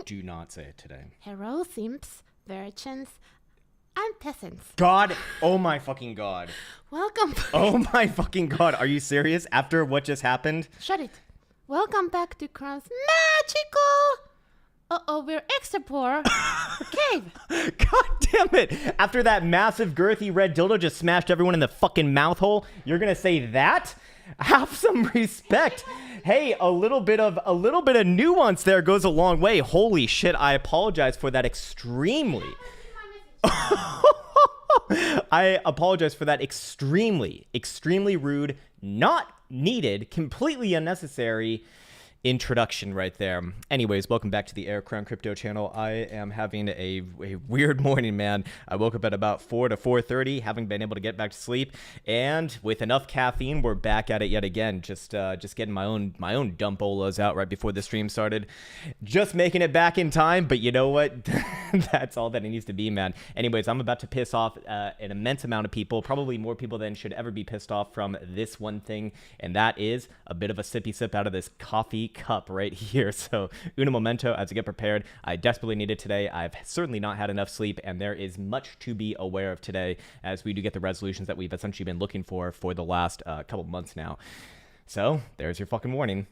Do not say it today. Hello, simps, virgins, and peasants. God, oh my fucking God. Welcome. Oh my fucking God. Are you serious? After what just happened? Shut it. Welcome back to Krown's magical... Uh-oh, we're extra poor. Cave. God damn it. After that massive girthy red dildo just smashed everyone in the fucking mouth hole, you're gonna say that? Have some respect. Hey, a little bit of nuance there goes a long way. Holy shit, I apologize for that extremely. I apologize for that extremely rude, not needed, completely unnecessary introduction right there. Anyways, welcome back to the Krown Crypto channel. I am having a weird morning, man. I woke up at about 4 to 4:30, haven't been able to get back to sleep, and with enough caffeine, we're back at it yet again. Just getting my own dumpolas out right before the stream started. Just making it back in time, but you know what? That's all that it needs to be, man. Anyways, I'm about to piss off an immense amount of people, probably more people than should ever be pissed off from this one thing, and that is a bit of a sippy sip out of this coffee cup right here. So un momento as I get prepared. I desperately need it today. I've certainly not had enough sleep, and there is much to be aware of today as we do get the resolutions that we've essentially been looking for the last couple months now. So there's your fucking warning.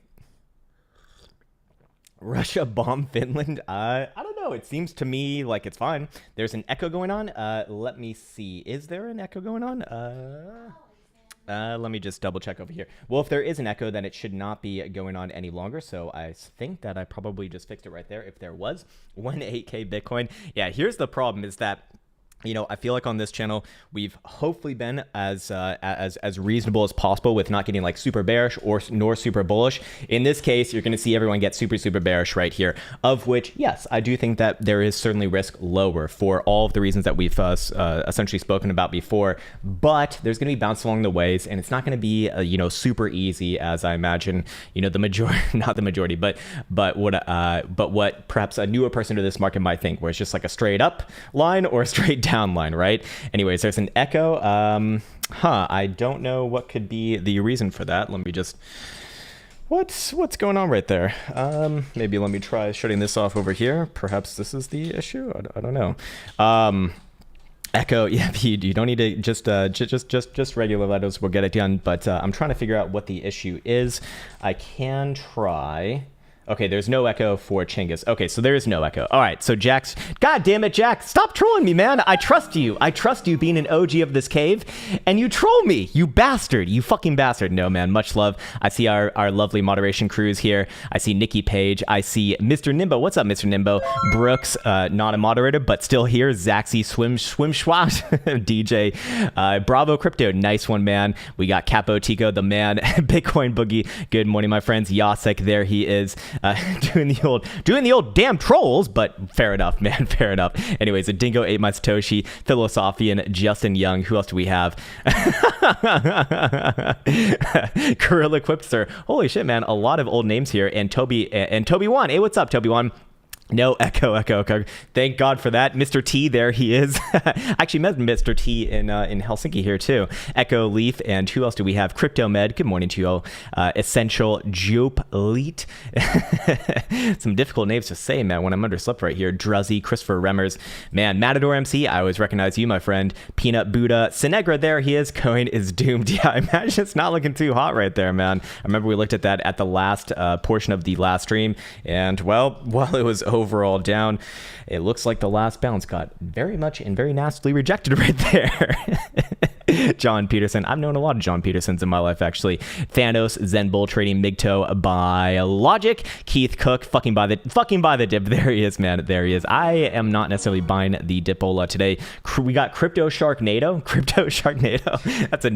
Russia bomb Finland? I don't know. It seems to me like it's fine. There's an echo going on. Let me see. Is there an echo going on? Let me just double check over here. Well, if there is an echo, then it should not be going on any longer. So I think that I probably just fixed it right there. If there was 1.8K Bitcoin. Yeah, here's the problem is that, you know, I feel like on this channel, we've hopefully been as reasonable as possible with not getting like super bearish nor super bullish. In this case, you're going to see everyone get super bearish right here, of which, yes, I do think that there is certainly risk lower for all of the reasons that we've essentially spoken about before, but there's going to be bounce along the ways, and it's not going to be, you know, super easy as I imagine, you know, the majority, not the majority, but what perhaps a newer person to this market might think, where it's just like a straight up line or a straight down line, right? Anyways, there's an echo. I don't know what could be the reason for that. Let me just, what's going on right there? Maybe let me try shutting this off over here. Perhaps this is the issue. I don't know. Echo, yeah, you don't need to just regular letters will get it done. But I'm trying to figure out what the issue is. I can try. Okay, there's no echo for Chinggis. Okay, so there is no echo. All right, so Jack's... God damn it, Jack. Stop trolling me, man. I trust you. I trust you being an OG of this cave. And you troll me. You bastard. You fucking bastard. No, man. Much love. I see our lovely moderation crews here. I see Nikki Page. I see Mr. Nimbo. What's up, Mr. Nimbo? Brooks, not a moderator, but still here. Zaxi, Swim Schwat. DJ. Bravo Crypto. Nice one, man. We got Capo Tico, the man. Bitcoin Boogie. Good morning, my friends. Yasek, there he is. Doing the old damn trolls, but fair enough, man, fair enough. Anyways, a Dingo ate my Satoshi, Philosophian, Justin Young. Who else do we have? Gorilla Quipster. Holy shit, man, a lot of old names here. And Toby One. Hey, what's up, Toby One? No echo. Thank God for that. Mr. T, there he is. Actually met Mr. T in Helsinki here too. Echo Leaf, and who else do we have? Crypto Med. Good morning to you all. Essential Jope Elite. Some difficult names to say, man, when I'm underslept right here. Druzzy, Christopher Remmers, man, Matador MC. I always recognize you, my friend. Peanut Buddha, Sinegra. There he is. Coin is doomed. Yeah, I imagine it's not looking too hot right there, man. I remember we looked at that at the last portion of the last stream, and well, while it was overall down, it looks like the last bounce got very much and very nastily rejected right there. John Peterson. I've known a lot of John Petersons in my life, actually. Thanos, Zen Bull Trading, Migto, Biologic, Keith Cook, fucking buy the dip. There he is, man. There he is. I am not necessarily buying the Dipola today. We got Crypto Sharknado.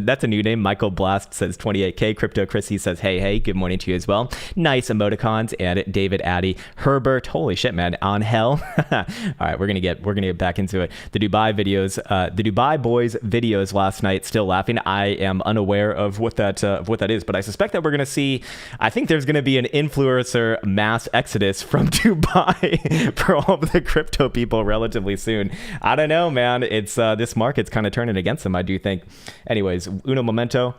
That's a new name. Michael Blast says 28K. Crypto Chrissy says hey. Good morning to you as well. Nice emoticons. And David Addy, Herbert. Holy shit, man. On hell. All right, we're gonna get back into it. The Dubai boys videos last night. Still laughing. I am unaware of what that is, but I suspect that we're gonna see. I think there's gonna be an influencer mass exodus from Dubai for all of the crypto people relatively soon. I don't know, man. It's this market's kind of turning against them, I do think. Anyways, uno momento.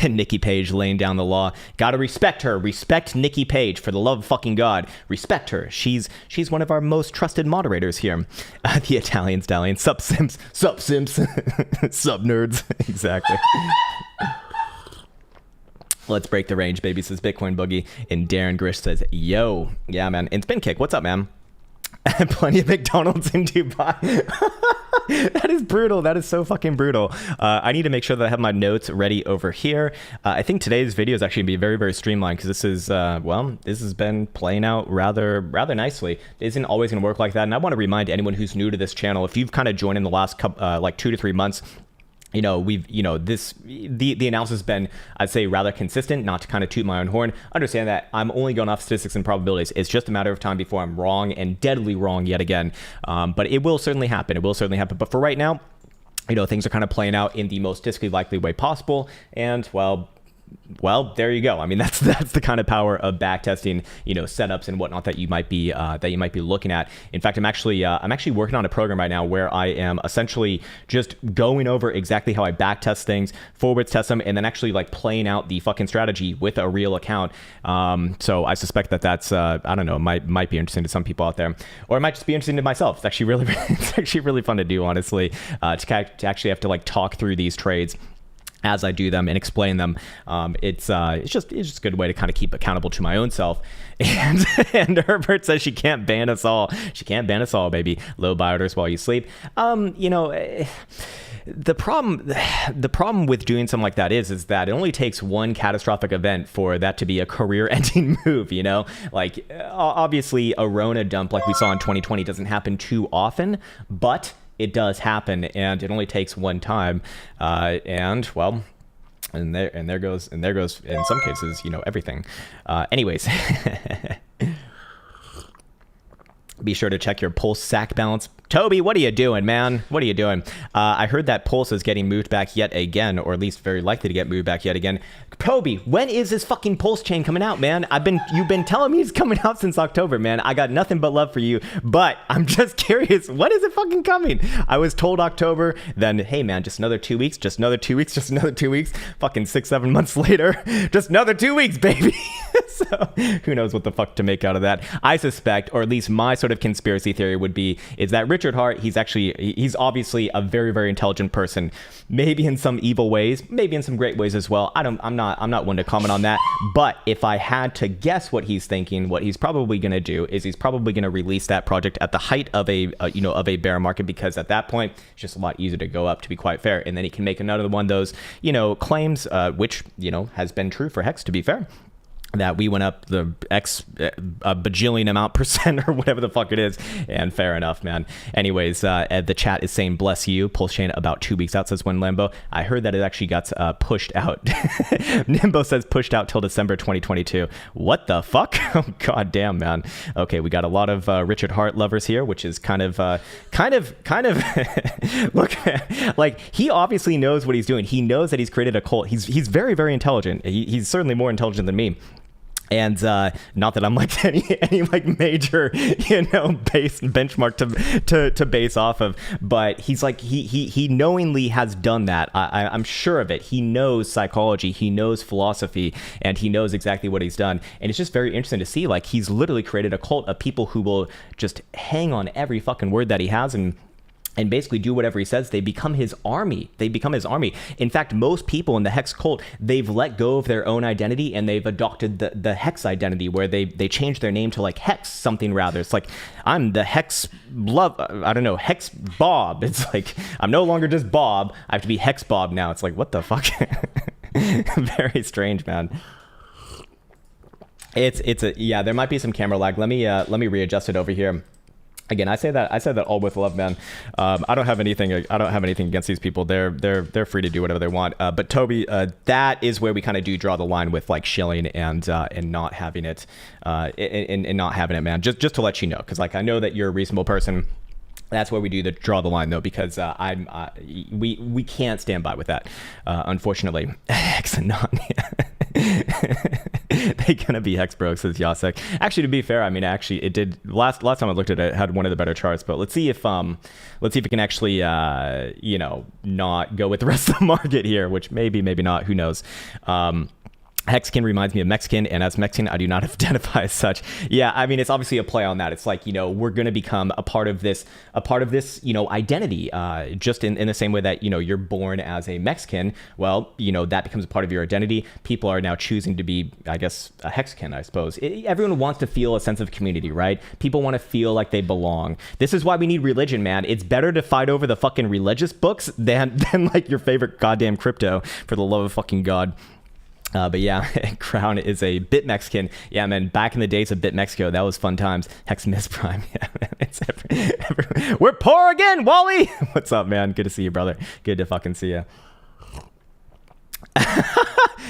Nikki Page laying down the law. Gotta respect her. Respect Nikki Page, for the love of fucking God. Respect her. She's one of our most trusted moderators here. The Italian stallion. Sup Sims. Sup nerds. Exactly. Let's break the range, baby, says Bitcoin Boogie. And Darren Grish says, yo. Yeah, man. And Spin Kick, what's up, man? Plenty of McDonald's in Dubai. That is brutal. That is so fucking brutal. I need to make sure that I have my notes ready over here. I think today's video is actually going to be very, very streamlined because this is, this has been playing out rather nicely. It isn't always going to work like that. And I want to remind anyone who's new to this channel, if you've kind of joined in the last couple, like 2 to 3 months, the analysis has been, I'd say, rather consistent, not to kind of toot my own horn. Understand that I'm only going off statistics and probabilities. It's just a matter of time before I'm wrong and deadly wrong yet again. But it will certainly happen. But for right now, things are kind of playing out in the most statistically likely way possible. And well, there you go. I mean, that's the kind of power of backtesting, setups and whatnot that you might be looking at. In fact, I'm actually working on a program right now where I am essentially just going over exactly how I backtest things, forwards test them, and then actually like playing out the fucking strategy with a real account. So I suspect that's I don't know, might be interesting to some people out there, or it might just be interesting to myself. It's actually really fun to do, honestly, to actually have to like talk through these trades. as I do them and explain them. It's just a good way to kind of keep accountable to my own self. And Herbert says she can't ban us all. She can't ban us all, baby. Low buy orders while you sleep. The problem with doing something like that is that it only takes one catastrophic event for that to be a career-ending move, Like, obviously, a Rona dump like we saw in 2020 doesn't happen too often, but it does happen, and it only takes one time. And there goes, in some cases, everything. Anyways. Be sure to check your Pulse sack balance. Toby, what are you doing, man? What are you doing? I heard that Pulse is getting moved back yet again, or at least very likely to get moved back yet again. Toby, when is this fucking Pulse chain coming out, man? You've been telling me it's coming out since October, man. I got nothing but love for you, but I'm just curious, when is it fucking coming? I was told October, then, hey, man, just another 2 weeks, just another 2 weeks, just another 2 weeks. Fucking 6-7 months later, just another 2 weeks, baby. So who knows what the fuck to make out of that. I suspect, or at least my sort of conspiracy theory would be, is that Richard Hart, he's obviously a very, very intelligent person, maybe in some evil ways, maybe in some great ways as well. I'm not one to comment on that, but if I had to guess what he's thinking, what he's probably going to do is he's probably going to release that project at the height of a bear market, because at that point it's just a lot easier to go up, to be quite fair, and then he can make another one of those claims, which has been true for Hex, to be fair, that we went up the X a bajillion amount percent or whatever the fuck it is. And fair enough, man. Anyways, the chat is saying, bless you. Pulse chain about 2 weeks out, says One Lambo. I heard that it actually got pushed out. Nimbo says pushed out till December 2022. What the fuck? Oh, god damn, man. Okay, we got a lot of Richard Hart lovers here, which is kind of look, like, he obviously knows what he's doing. He knows that he's created a cult. He's very, very intelligent. He's certainly more intelligent than me. And not that I'm like any like major base benchmark to base off of, but he's like he knowingly has done that. I'm sure of it. He knows psychology, he knows philosophy, and he knows exactly what he's done. And it's just very interesting to see, like, he's literally created a cult of people who will just hang on every fucking word that he has and basically do whatever he says. They become his army. In fact, most people in the Hex cult, they've let go of their own identity and they've adopted the Hex identity, where they change their name to like Hex something rather. It's like, I'm the Hex Hex Bob. It's like, I'm no longer just Bob. I have to be Hex Bob now. It's like, what the fuck? Very strange, man. There might be some camera lag. Let me readjust it over here. Again, I say that all with love, man. I don't have anything against these people. They're free to do whatever they want. But Toby, that is where we kind of do draw the line with like shilling and not having it, and not having it, man. Just to let you know, because like, I know that you're a reasonable person. That's where we do draw the line, though, because we can't stand by with that, unfortunately. Hex and not. They gonna be Hex broke, says Yasek. Actually, to be fair, I mean, actually, it did last time I looked at it, had one of the better charts. But let's see if it can actually not go with the rest of the market here, which maybe not. Who knows? Hexkin reminds me of Mexican, and as Mexican, I do not identify as such. Yeah, I mean, it's obviously a play on that. It's like, we're going to become a part of this, identity, just in the same way that, you're born as a Mexican. Well, that becomes a part of your identity. People are now choosing to be, I guess, a Hexkin, I suppose. Everyone wants to feel a sense of community, right? People want to feel like they belong. This is why we need religion, man. It's better to fight over the fucking religious books than like your favorite goddamn crypto, for the love of fucking God. But yeah, Krown is a bit Mexican. Yeah, man, back in the days of Bit Mexico, that was fun times. Hex Miss Prime. Yeah, man, it's we're poor again, Wally. What's up, man? Good to see you, brother. Good to fucking see you.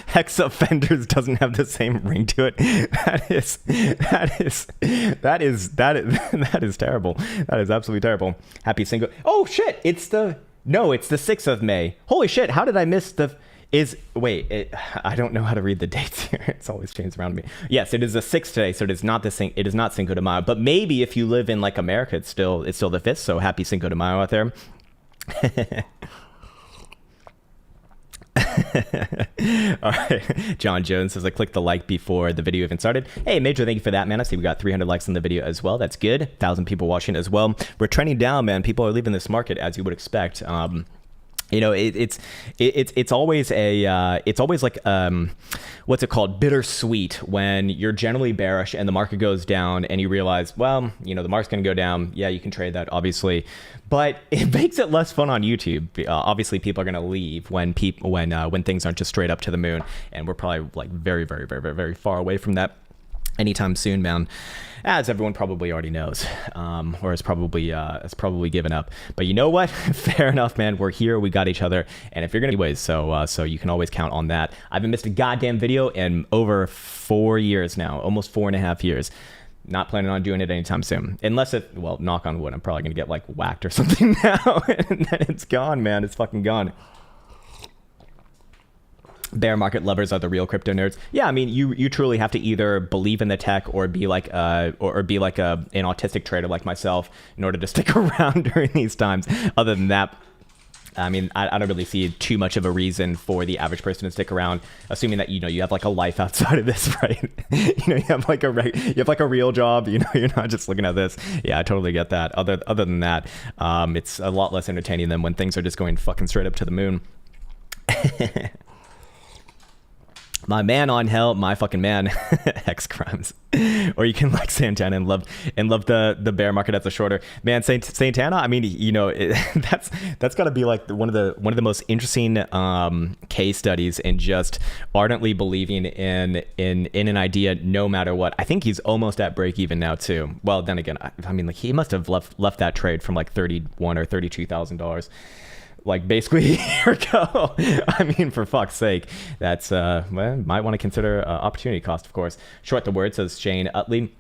Hex Offenders doesn't have the same ring to it. That is terrible. That is absolutely terrible. Happy single. Oh shit! It's the 6th of May. Holy shit! How did I miss the? I don't know how to read the dates here. It's always changed around me. Yes, it is the 6th today, so it is not it is not Cinco de Mayo. But maybe if you live in like America, it's still the 5th. So happy Cinco de Mayo out there. All right. John Jones says, I clicked the like before the video even started. Hey, Major, thank you for that, man. I see we got 300 likes on the video as well. That's good. 1,000 people watching as well. We're trending down, man. People are leaving this market, as you would expect. it's always like what's it called, bittersweet, when you're generally bearish and the market goes down and you realize, well, the market's gonna go down. Yeah, you can trade that, obviously, but it makes it less fun on YouTube. Obviously, people are gonna leave when things aren't just straight up to the moon, and we're probably like very, very, very, very, very far away from that anytime soon, man, as everyone probably already knows, or has probably given up. But you know what? Fair enough, man. We're here. We got each other. And if you're gonna, anyways, so you can always count on that. I haven't missed a goddamn video in over 4 years now, almost 4.5 years. Not planning on doing it anytime soon, unless well, knock on wood, I'm probably gonna get like whacked or something now, and then it's gone, man. It's fucking gone. Bear market lovers are the real crypto nerds. Yeah, I mean, you truly have to either believe in the tech or be like an autistic trader like myself in order to stick around during these times. Other than that, I mean, I don't really see too much of a reason for the average person to stick around, assuming that you have like a life outside of this, right? You have like a real job. You're not just looking at this. Yeah, I totally get that. Other than that, it's a lot less entertaining than when things are just going fucking straight up to the moon. My man on hell, my fucking man, Hex Crimes. Or you can like Santana and love the bear market as a shorter. Man, Santana, I mean, that's got to be like one of the most interesting case studies in just ardently believing in an idea no matter what. I think he's almost at break even now too. Well, then again, I mean, like he must have left that trade from like $31,000 or $32,000. Like basically a year ago. I mean, for fuck's sake, that's might want to consider opportunity cost, of course. Short the word, says Shane Utley.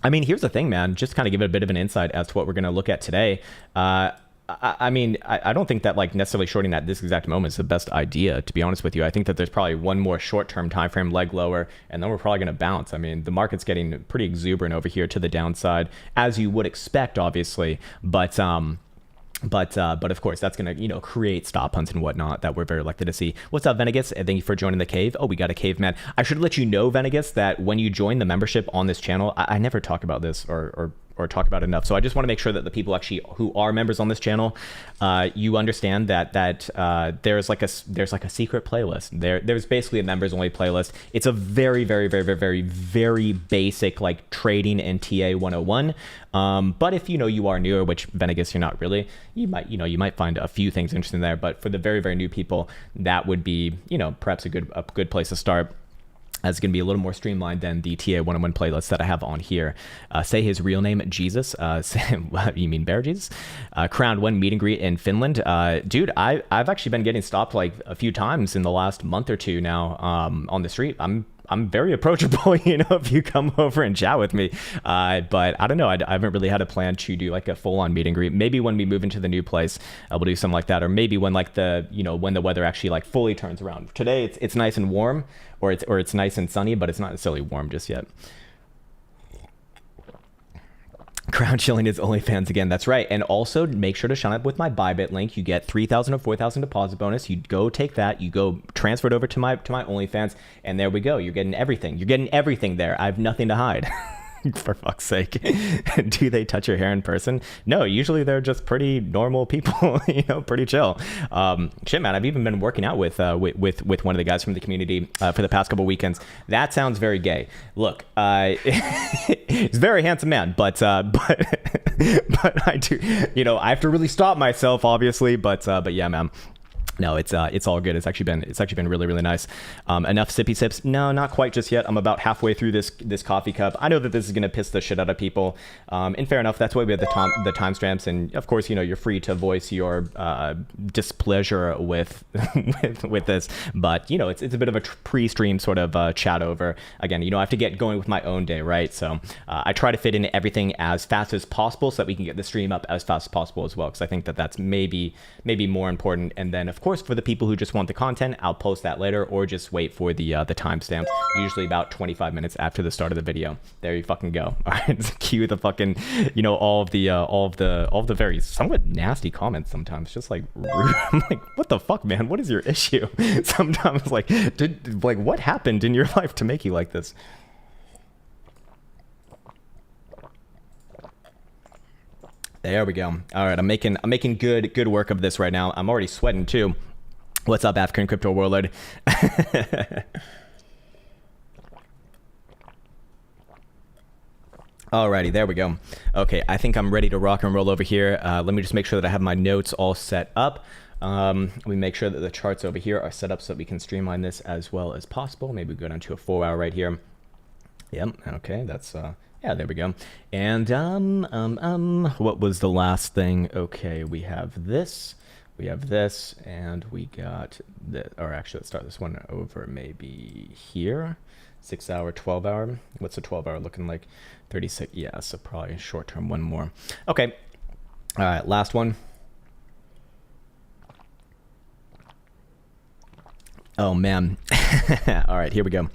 I mean, here's the thing, man. Just kind of give it a bit of an insight as to what we're going to look at today. I mean, I don't think that like necessarily shorting at this exact moment is the best idea, to be honest with you. I think that there's probably one more short-term time frame leg lower, and then we're probably going to bounce. I mean, the market's getting pretty exuberant over here to the downside, as you would expect, obviously. But of course, that's going to, create stop hunts and whatnot that we're very likely to see. What's up, Venegas? Thank you for joining the cave. Oh, we got a caveman. I should let you know, Venegas, that when you join the membership on this channel, I never talk about this or talk about it enough. So I just want to make sure that the people actually who are members on this channel, you understand that there's like a secret playlist. There's basically a members only playlist. It's a very, very, very, very, very, very basic like trading and TA 101. But if you are newer, which Venegas you're not really, you might find a few things interesting there. But for the very, very new people, that would be perhaps a good place to start. As it's going to be a little more streamlined than the TA 101 playlist that I have on here. Say his real name, Jesus. You mean Bear Jesus? Krown 1 meet and greet in Finland. Dude, I've actually been getting stopped like a few times in the last month or two now on the street. I'm very approachable, if you come over and chat with me. But I don't know. I haven't really had a plan to do like a full-on meet and greet. Maybe when we move into the new place, we'll do something like that. Or maybe when like when the weather actually like fully turns around. Today it's nice and warm, or it's nice and sunny, but it's not necessarily warm just yet. Krown chilling his OnlyFans again. That's right. And also make sure to sign up with my Bybit link. You get 3,000 or 4,000 deposit bonus. You go take that. You go transfer it over to my OnlyFans, and there we go. You're getting everything. You're getting everything there. I have nothing to hide. For fuck's sake. Do they touch your hair in person? No, usually they're just pretty normal people, pretty chill. Shit, man, I've even been working out with one of the guys from the community for the past couple weekends. That sounds very gay. Look, he's a very handsome man, but I do, I have to really stop myself, obviously, but yeah, man. No, it's all good. It's actually been really, really nice. Enough sippy sips? No, not quite just yet. I'm about halfway through this coffee cup. I know that this is gonna piss the shit out of people. And fair enough. That's why we have the timestamps. And of course, you're free to voice your displeasure with this. But it's a bit of a pre-stream sort of chat over. Again, I have to get going with my own day, right? So I try to fit in everything as fast as possible so that we can get the stream up as fast as possible as well. Because I think that that's maybe more important. And then of course, for the people who just want the content, I'll post that later, or just wait for the timestamps, usually about 25 minutes after the start of the video. There you fucking go. All right, cue the fucking, all of the very somewhat nasty comments sometimes, just like rude. I'm like, what the fuck, man? What is your issue? Sometimes like, what happened in your life to make you like this? There we go. All right, I'm making good work of this right now. I'm already sweating too. What's up, African crypto warlord? Alrighty, there we go. Okay, I think I'm ready to rock and roll over here. Let me just make sure that I have my notes all set up. Let me make sure that the charts over here are set up so that we can streamline this as well as possible. Maybe go down to a 4-hour right here. Yep, okay, that's yeah, there we go. And what was the last thing? Okay, we have this, and we got the, or actually let's start this one over maybe here. 6 hour, 12 hour. What's a 12 hour looking like? 36. Yeah, so probably short term one more. Okay. All right, last one. Oh man. All right, here we go.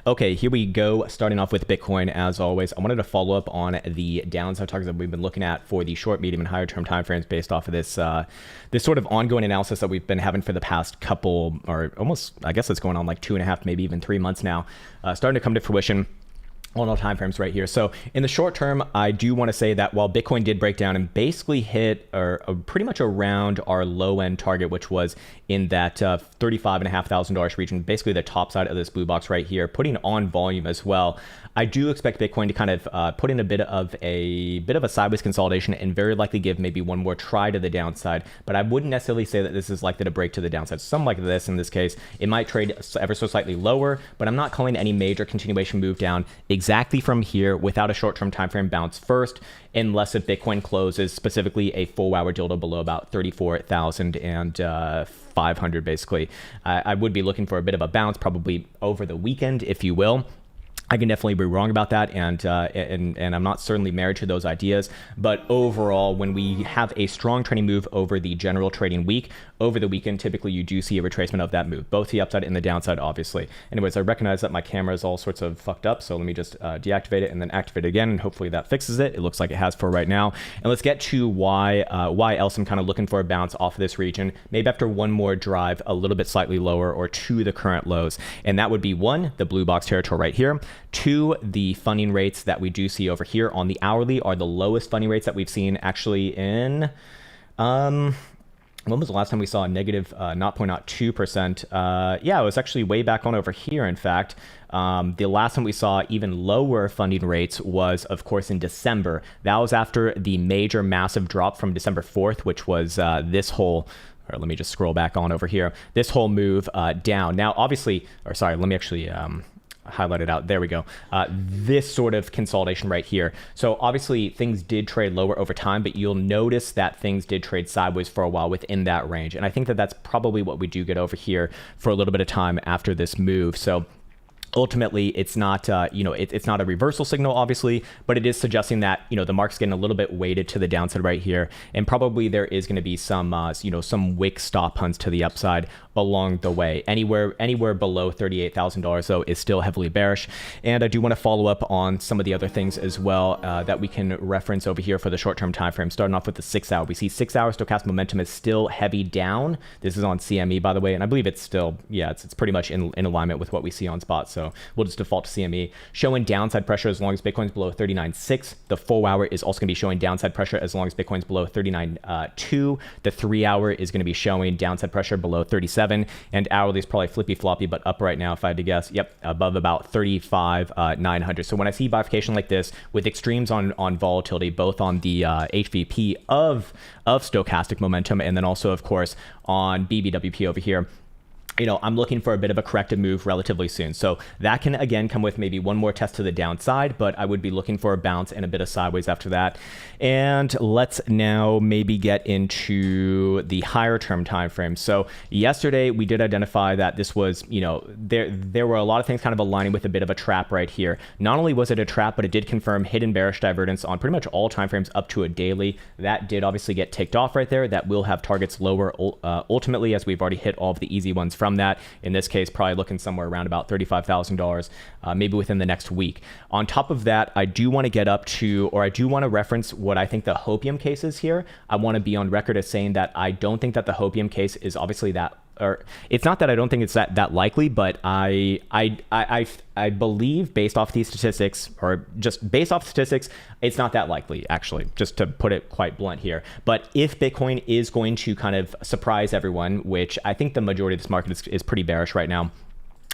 Okay, here we go. Starting off with Bitcoin, as always. I wanted to follow up on the downside targets that we've been looking at for the short, medium, and higher term timeframes based off of this this sort of ongoing analysis that we've been having for the past couple, or almost, I guess it's going on like 2.5, maybe even 3 months now, starting to come to fruition on all time frames right here. So in the short term, I do want to say that while Bitcoin did break down and basically hit or pretty much around our low end target, which was in that $35,500 region, basically the top side of this blue box right here, putting on volume as well, I do expect Bitcoin to kind of put in a bit of a sideways consolidation and very likely give maybe one more try to the downside. But I wouldn't necessarily say that this is likely to break to the downside. Something like this in this case, it might trade ever so slightly lower, but I'm not calling any major continuation move down exactly from here without a short-term time frame bounce first, unless if Bitcoin closes specifically a 4-hour dildo below about 34,500 basically. I would be looking for a bit of a bounce probably over the weekend, if you will. I can definitely be wrong about that, and I'm not certainly married to those ideas. But overall, when we have a strong trading move over the general trading week, over the weekend, typically you do see a retracement of that move, both the upside and the downside, obviously. Anyways, I recognize that my camera is all sorts of fucked up, so let me just deactivate it and then activate it again, and hopefully that fixes it. It looks like it has for right now. And let's get to why else I'm kind of looking for a bounce off of this region, maybe after one more drive a little bit slightly lower or to the current lows. And that would be 1, the blue box territory right here. 2, the funding rates that we do see over here on the hourly are the lowest funding rates that we've seen actually in, when was the last time we saw a negative 0.02%? Yeah, it was actually way back on over here, in fact. The last time we saw even lower funding rates was, of course, in December. That was after the major massive drop from December 4th, which was this whole, or let me just scroll back on over here, this whole move down. Now, obviously, or sorry, let me actually highlight it out. There we go. This sort of consolidation right here. So obviously things did trade lower over time, but you'll notice that things did trade sideways for a while within that range. And I think that that's probably what we do get over here for a little bit of time after this move. So ultimately, it's not, it's not a reversal signal, obviously, but it is suggesting that, the market's getting a little bit weighted to the downside right here. And probably there is going to be some, some wick stop hunts to the upside along the way. Anywhere below $38,000, though, is still heavily bearish. And I do want to follow up on some of the other things as well that we can reference over here for the short-term time frame. Starting off with the 6-hour. We see 6-hour stochastic momentum is still heavy down. This is on CME, by the way, and I believe it's still, it's pretty much in alignment with what we see on spot. So we'll just default to CME. Showing downside pressure as long as Bitcoin's below 39.6. The 4-hour is also going to be showing downside pressure as long as Bitcoin's below 39.2. The 3-hour is going to be showing downside pressure below 37. And hourly is probably flippy floppy, but up right now, if I had to guess. Yep, above about 35,900. So when I see bifurcation like this with extremes on volatility, both on the HVP of stochastic momentum, and then also, of course, on BBWP over here, I'm looking for a bit of a corrective move relatively soon. So that can, again, come with maybe one more test to the downside, but I would be looking for a bounce and a bit of sideways after that. And let's now maybe get into the higher term time frame. So yesterday, we did identify that this was, there were a lot of things kind of aligning with a bit of a trap right here. Not only was it a trap, but it did confirm hidden bearish divergence on pretty much all time frames up to a daily. That did obviously get ticked off right there. That will have targets lower ultimately, as we've already hit all of the easy ones from that. In this case, probably looking somewhere around about $35,000, maybe within the next week. On top of that, I do want to get up to, or I do want to reference what I think the hopium case is here. I want to be on record as saying that I don't think that the hopium case is obviously that or it's not that I don't think it's that likely, but I believe based off these statistics, or just based off statistics, it's not that likely, actually, just to put it quite blunt here. But if Bitcoin is going to kind of surprise everyone, which I think the majority of this market is pretty bearish right now,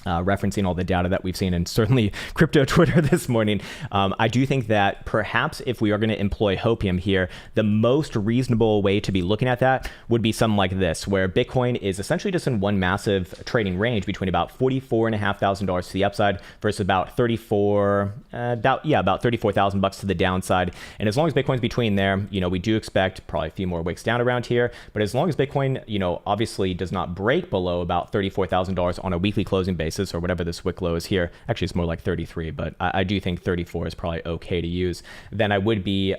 referencing all the data that we've seen, and certainly crypto Twitter this morning, I do think that perhaps if we are going to employ hopium here, the most reasonable way to be looking at that would be something like this, where Bitcoin is essentially just in one massive trading range between about $44,500 to the upside versus about about $34,000 to the downside. And as long as Bitcoin's between there, we do expect probably a few more wicks down around here. But as long as Bitcoin, obviously does not break below about $34,000 on a weekly closing basis, or whatever this wick low is here, actually it's more like 33, but I do think 34 is probably okay to use, then I would be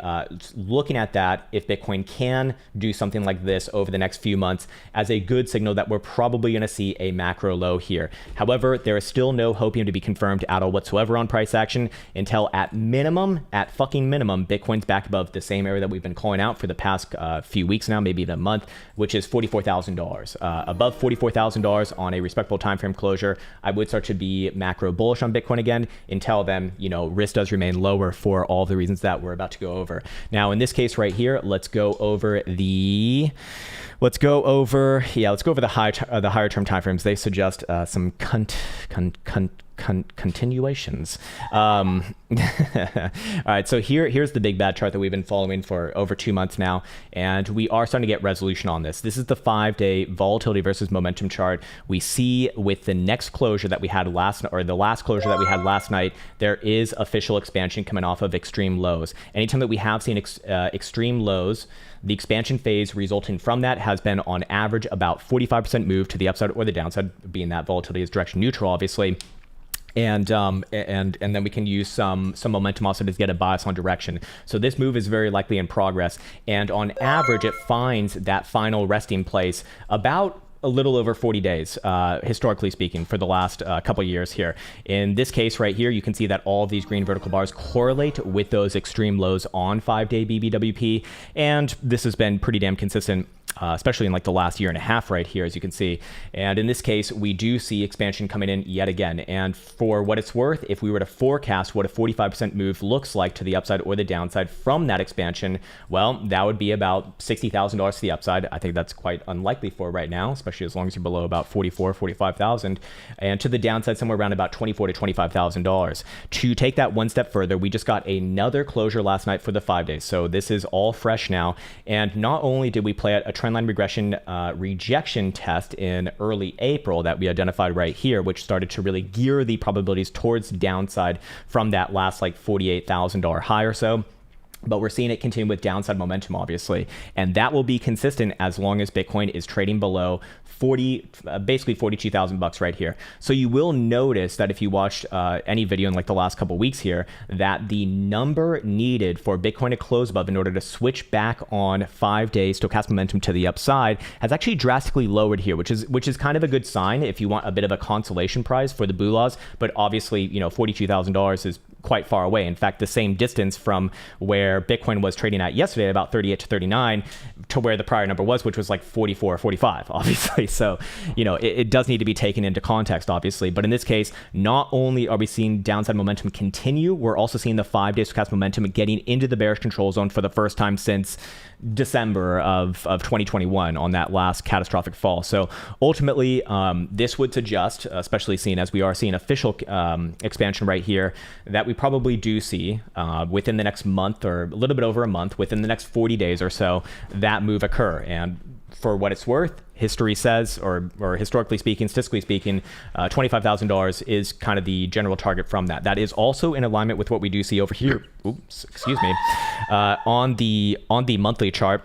looking at that if Bitcoin can do something like this over the next few months as a good signal that we're probably going to see a macro low here. However, there is still no hopium to be confirmed at all whatsoever on price action until at fucking minimum, Bitcoin's back above the same area that we've been calling out for the past few weeks now, maybe even a month, which is $44,000. Above $44,000 on a respectable time frame closure, I would start to be macro bullish on Bitcoin again. Until then, risk does remain lower for all the reasons that we're about to go over. Now, in this case right here, let's go over the higher term timeframes. They suggest some continuations. All right, so here's the big bad chart that we've been following for over 2 months now, and we are starting to get resolution on this. This is the 5-day volatility versus momentum chart. We see with the next closure that we had the last closure that we had last night, there is official expansion coming off of extreme lows. Anytime that we have seen extreme lows, the expansion phase resulting from that has been on average about 45% move to the upside or the downside, being that volatility is direction neutral, obviously. And then we can use some momentum also to get a bias on direction. So this move is very likely in progress, and on average it finds that final resting place about a little over 40 days, historically speaking, for the last couple years here. In this case right here, you can see that all of these green vertical bars correlate with those extreme lows on 5-day BBWP, and this has been pretty damn consistent, especially in like the last year and a half right here, as you can see. And in this case, we do see expansion coming in yet again. And for what it's worth, if we were to forecast what a 45% move looks like to the upside or the downside from that expansion, well, that would be about $60,000 to the upside. I think that's quite unlikely for right now, especially as long as you're below about 45,000, and to the downside somewhere around about $24,000 to $25,000. To take that one step further, we just got another closure last night for the 5 days. So this is all fresh now. And not only did we play out a trendline regression rejection test in early April that we identified right here, which started to really gear the probabilities towards downside from that last like $48,000 high or so. But we're seeing it continue with downside momentum, obviously. And that will be consistent as long as Bitcoin is trading below basically $42,000 right here. So you will notice that if you watched any video in like the last couple weeks here, that the number needed for Bitcoin to close above in order to switch back on 5-day stochastic momentum to the upside has actually drastically lowered here, which is kind of a good sign if you want a bit of a consolation prize for the BULAs. But obviously, $42,000 is quite far away. In fact, the same distance from where Bitcoin was trading at yesterday, about 38 to 39, to where the prior number was, which was like 44 or 45, obviously. So, it does need to be taken into context, obviously. But in this case, not only are we seeing downside momentum continue, we're also seeing the 5-day stochastic momentum getting into the bearish control zone for the first time since December of 2021 on that last catastrophic fall. So ultimately, this would suggest, especially seeing as we are seeing official expansion right here, that we probably do see within the next month or a little bit over a month, within the next 40 days or so, that move occur. And for what it's worth, history says, or historically speaking, statistically speaking, $25,000 is kind of the general target from that. That is also in alignment with what we do see over here. Oops, excuse me. On the monthly chart.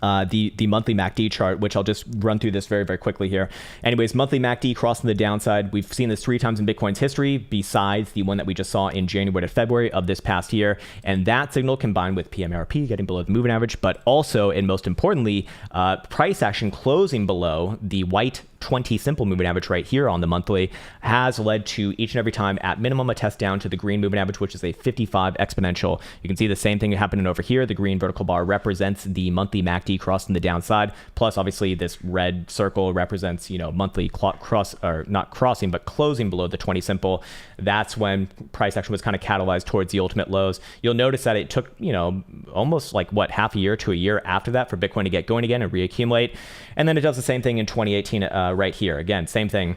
The monthly MACD chart, which I'll just run through this very, very quickly here. Anyways, monthly MACD crossing the downside. We've seen this 3 times in Bitcoin's history, besides the one that we just saw in January to February of this past year. And that signal combined with PMRP getting below the moving average, but also, and most importantly, price action closing below the white 20 simple moving average right here on the monthly has led to each and every time at minimum a test down to the green moving average, which is a 55 exponential. You can see the same thing happening over here. The green vertical bar represents the monthly MACD crossing the downside. Plus, obviously, this red circle represents, monthly not crossing, but closing below the 20 simple. That's when price action was kind of catalyzed towards the ultimate lows. You'll notice that it took, almost like half a year to a year after that for Bitcoin to get going again and reaccumulate. And then it does the same thing in 2018 right here. Again, same thing.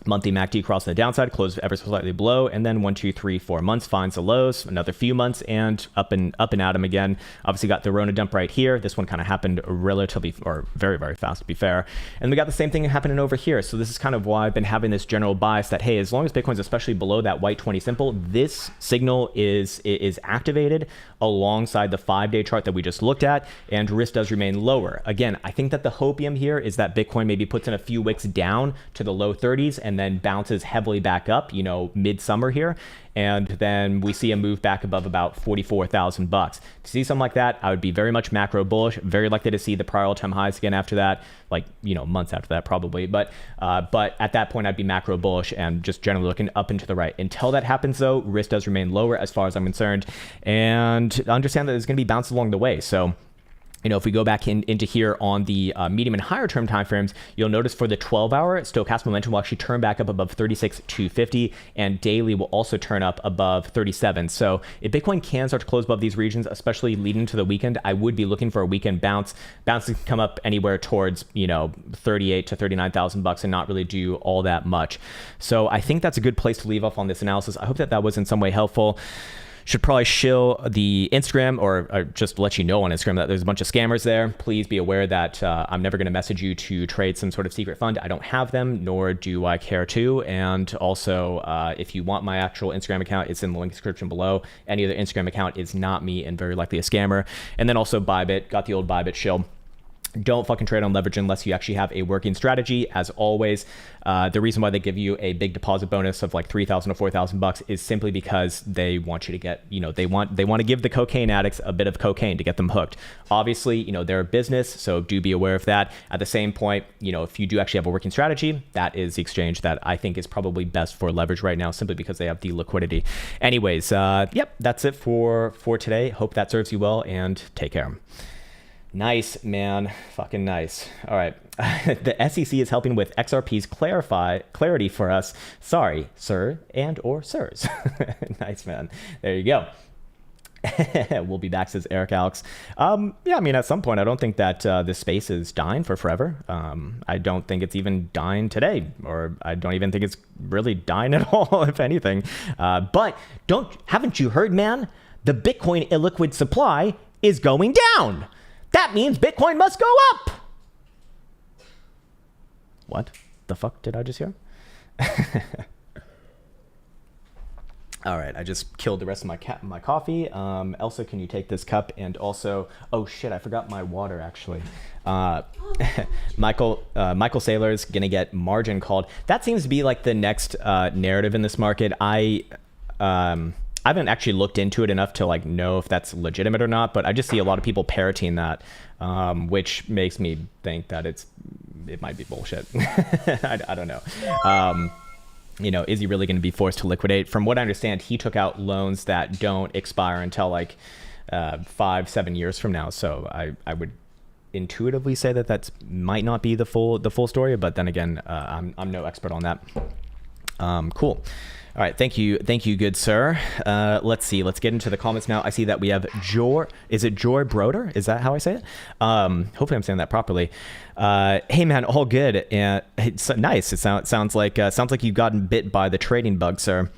Monthly MACD crossing the downside, closed ever so slightly below, and then 1, 2, 3, 4 months finds the lows, another few months, and up and at them again. Obviously got the Rona dump right here. This one kind of happened relatively, or very, very fast to be fair. And we got the same thing happening over here. So this is kind of why I've been having this general bias that, hey, as long as Bitcoin's especially below that white 20 simple, this signal is activated alongside the 5-day chart that we just looked at, and risk does remain lower. Again, I think that the hopium here is that Bitcoin maybe puts in a few wicks down to the low 30s and then bounces heavily back up, midsummer here. And then we see a move back above about $44,000. To see something like that, I would be very much macro bullish, very likely to see the prior all-time highs again after that, months after that probably. But at that point, I'd be macro bullish and just generally looking up and to the right. Until that happens, though, risk does remain lower as far as I'm concerned. And understand that there's going to be bounces along the way. So, if we go back into here on the medium and higher term timeframes, you'll notice for the 12-hour, stochastic momentum will actually turn back up above 36,250, and daily will also turn up above 37. So if Bitcoin can start to close above these regions, especially leading to the weekend, I would be looking for a weekend bounce. Bounces can come up anywhere towards, $38,000 to $39,000 and not really do all that much. So I think that's a good place to leave off on this analysis. I hope that was in some way helpful. Should probably shill the Instagram or just let you know on Instagram that there's a bunch of scammers there. Please be aware that I'm never going to message you to trade some sort of secret fund. I don't have them, nor do I care to. And also, if you want my actual Instagram account, it's in the link description below. Any other Instagram account is not me and very likely a scammer. And then also Bybit, got the old Bybit shill. Don't fucking trade on leverage unless you actually have a working strategy. As always, the reason why they give you a big deposit bonus of like $3,000 to $4,000 is simply because they want you to get, they want to give the cocaine addicts a bit of cocaine to get them hooked. Obviously, they're a business, so do be aware of that. At the same point, if you do actually have a working strategy, that is the exchange that I think is probably best for leverage right now, simply because they have the liquidity. Anyways, yep, that's it for today. Hope that serves you well, and take care. Nice, man. Fucking nice. All right. The SEC is helping with XRP's clarity for us. Sorry, sir and or sirs. Nice, man. There you go. We'll be back, says Eric Alex. Yeah, at some point, I don't think that this space is dying for forever. I don't think it's even dying today, or I don't even think it's really dying at all, if anything. But haven't you heard, man? The Bitcoin illiquid supply is going down. That means Bitcoin must go up. What the fuck did I just hear? All right, I just killed the rest of my coffee. Elsa, can you take this cup? And also, oh shit, I forgot my water actually. Michael Saylor is gonna get margin called. That seems to be like the next narrative in this market. I haven't actually looked into it enough to know if that's legitimate or not, but I just see a lot of people parroting that, which makes me think that it might be bullshit. I don't know. Is he really going to be forced to liquidate? From what I understand, he took out loans that don't expire until 5-7 years from now. So I would intuitively say that might not be the full story, but then again, I'm no expert on that. Cool. All right, thank you, good sir. Let's see, let's get into the comments now. I see that we have is it Joy Broder? Is that how I say it? Hopefully I'm saying that properly. Hey man, all good, and it's nice. It sounds like you've gotten bit by the trading bug, sir.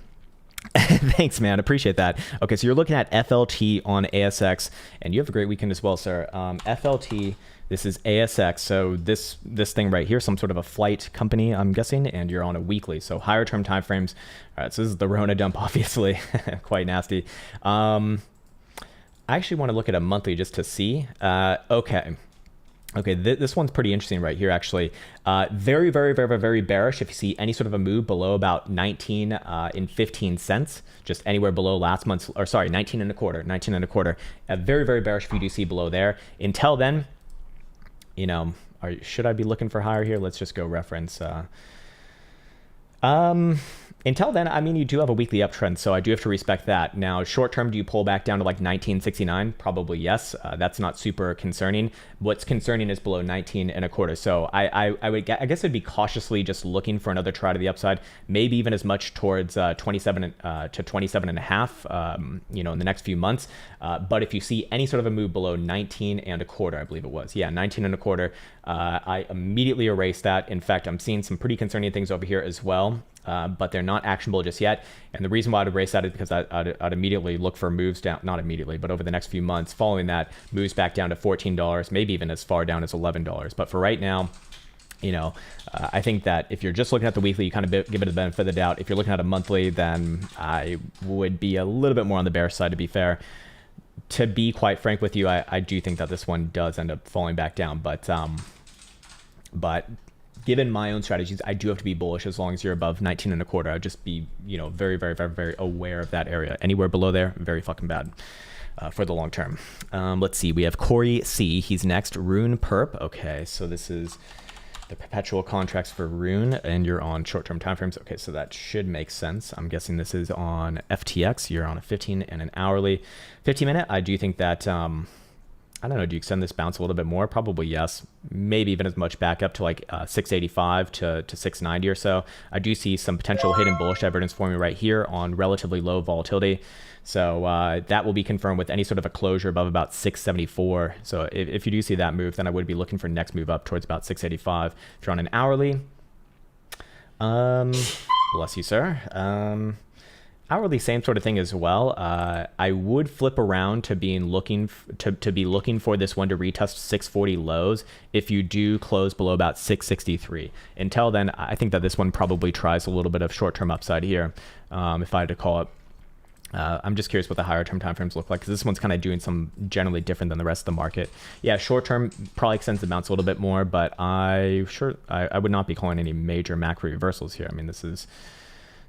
Thanks, man. Appreciate that. Okay, so you're looking at FLT on ASX, and you have a great weekend as well, sir. FLT. This is ASX, so this thing right here, some sort of a flight company, I'm guessing, and you're on a weekly, so higher term timeframes. All right, so this is the Rona dump, obviously, quite nasty. I actually want to look at a monthly just to see. Okay, this one's pretty interesting right here, actually. Very, very, very, very bearish if you see any sort of a move below about 19 and 15 cents, just anywhere below last month's, or sorry, 19 and a quarter. Very, very bearish if you do see below there. Until then, should I be looking for higher here? Let's just go reference. Until then, I mean, you do have a weekly uptrend, so I do have to respect that. Now, short term, do you pull back down to like 1969? Probably yes. That's not super concerning. What's concerning is below 19 and a quarter. So I guess I'd be cautiously just looking for another try to the upside, maybe even as much towards 27 to 27 and a half, you know, in the next few months. But if you see any sort of a move below 19 and a quarter, I believe it was, yeah, 19 and a quarter, I immediately erase that. In fact, I'm seeing some pretty concerning things over here as well. But they're not actionable just yet. And the reason why I'd erase that is because I'd immediately look for moves down, not immediately, but over the next few months following that, moves back down to $14, maybe even as far down as $11. But for right now, you know, I think that if you're just looking at the weekly, you kind of give it the benefit of the doubt. If you're looking at a monthly, then I would be a little bit more on the bear side, to be fair. To be quite frank with you, I do think that this one does end up falling back down, but given my own strategies, I do have to be bullish as long as you're above 19 and a quarter. I'd just be, you know, very, very, very, very aware of that area. Anywhere below there, very fucking bad for the long term. Let's see. We have Corey C. He's next. Rune Perp. Okay, so this is the perpetual contracts for Rune, and you're on short-term timeframes. Okay, so that should make sense. I'm guessing this is on FTX. You're on a 15 and an hourly. 15-minute, I do think that... I don't know, do you extend this bounce a little bit more? Probably yes. Maybe even as much back up to like 685 to 690 or so. I do see some potential hidden bullish divergence forming right here on relatively low volatility. So that will be confirmed with any sort of a closure above about 674. So if you do see that move, then I would be looking for next move up towards about 685. If you're on an hourly, bless you, sir. Hourly, same sort of thing as well. I would flip around to being looking to be looking for this one to retest 640 lows if you do close below about 663. Until then, I think that this one probably tries a little bit of short-term upside here, if I had to call it. I'm just curious what the higher term timeframes look like, because this one's kind of doing some generally different than the rest of the market. Yeah, short term probably extends the bounce a little bit more, but I would not be calling any major macro reversals here. I mean, this is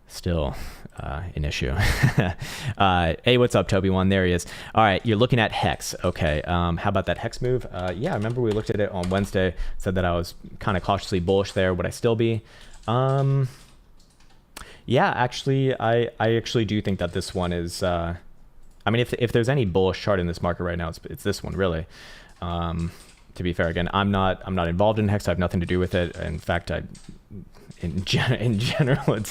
still an issue. Hey, what's up, Toby1? There he is. All right, you're looking at Hex. Okay, how about that Hex move? Yeah, I remember we looked at it on Wednesday, said that I was kind of cautiously bullish there. Would I still be? Yeah, actually, I actually do think that this one is... I mean, if there's any bullish chart in this market right now, it's this one, really. To be fair, again, I'm not involved in Hex. I have nothing to do with it. In fact, in general,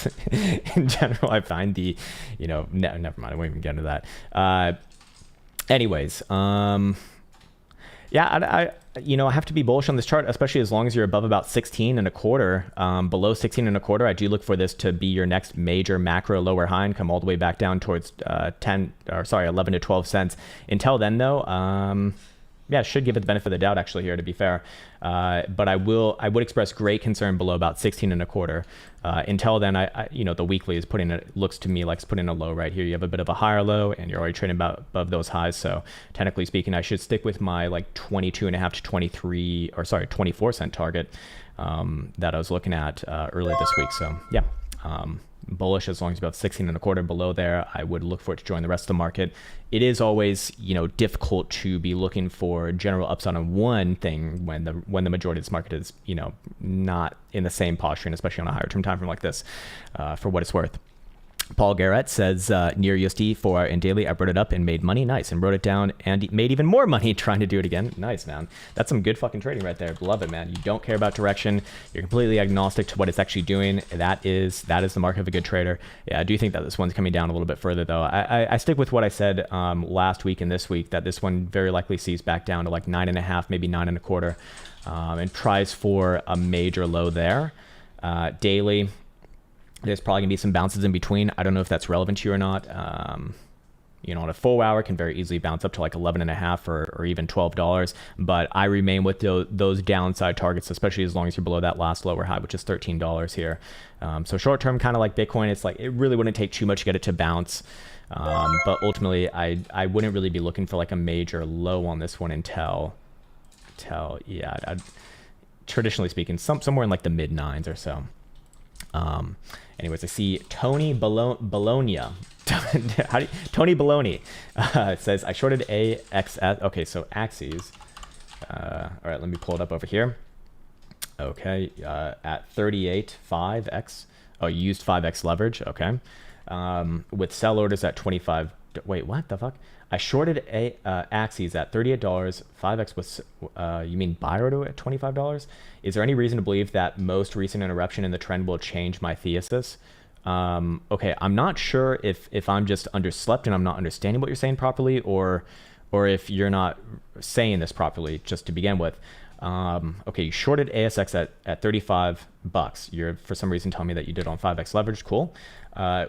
I find the, you know, never mind. I won't even get into that. Anyways, yeah, I you know, I have to be bullish on this chart, especially as long as you're above about 16 and a quarter. Below 16 and a quarter, I do look for this to be your next major macro lower high and come all the way back down towards 11 to 12 cents. Until then, though, yeah, should give it the benefit of the doubt actually here, to be fair. But I would express great concern below about 16 and a quarter. Until then, you know, the weekly is looks to me like it's putting a low right here. You have a bit of a higher low and you're already trading above those highs. So technically speaking, I should stick with my like 22.5 to 24 cent target that I was looking at earlier this week. So yeah. Bullish as long as about 16 and a quarter below there. I would look for it to join the rest of the market. It is always, you know, difficult to be looking for general upside on one thing when the majority of this market is, you know, not in the same posture, and especially on a higher term time frame like this, for what it's worth. Paul Garrett says, near USD 4 hour and daily, I brought it up and made money. Nice. And wrote it down and made even more money trying to do it again. Nice, man. That's some good fucking trading right there. Love it, man. You don't care about direction. You're completely agnostic to what it's actually doing. That is the mark of a good trader. Yeah, I do think that this one's coming down a little bit further, though. I stick with what I said last week and this week, that this one very likely sees back down to like 9.5, maybe 9 and a quarter, and tries for a major low there. Daily, there's probably gonna be some bounces in between. I don't know if that's relevant to you or not. You know, on a 4 hour can very easily bounce up to like 11.5 or even $12. But I remain with those downside targets, especially as long as you're below that last lower high, which is $13 here. So short term, kind of like Bitcoin, it's like it really wouldn't take too much to get it to bounce. But ultimately, I wouldn't really be looking for like a major low on this one until yeah, traditionally speaking, somewhere in like the mid 9s or so. Anyways, I see Tony Bologna. Tony Bologna says, I shorted AXS. Okay, so Axes. All right, let me pull it up over here. Okay, at 38.5x. Oh, you used 5x leverage. Okay. With sell orders at 25. Wait, what the fuck? I shorted Axes at $38. 5x was, you mean buy order at $25? Is there any reason to believe that most recent interruption in the trend will change my thesis? Okay, I'm not sure if I'm just underslept and I'm not understanding what you're saying properly, or if you're not saying this properly just to begin with. Okay, you shorted ASX at $35. You're for some reason telling me that you did on 5x leverage. Cool.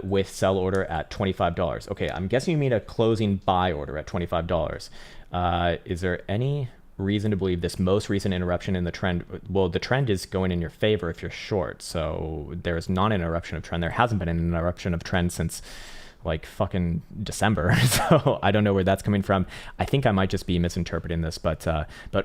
With sell order at $25. Okay, I'm guessing you mean a closing buy order at $25. Is there any reason to believe this most recent interruption in the trend? Well, the trend is going in your favor if you're short. So there's not an interruption of trend. There hasn't been an interruption of trend since like fucking December. So I don't know where that's coming from. I think I might just be misinterpreting this, but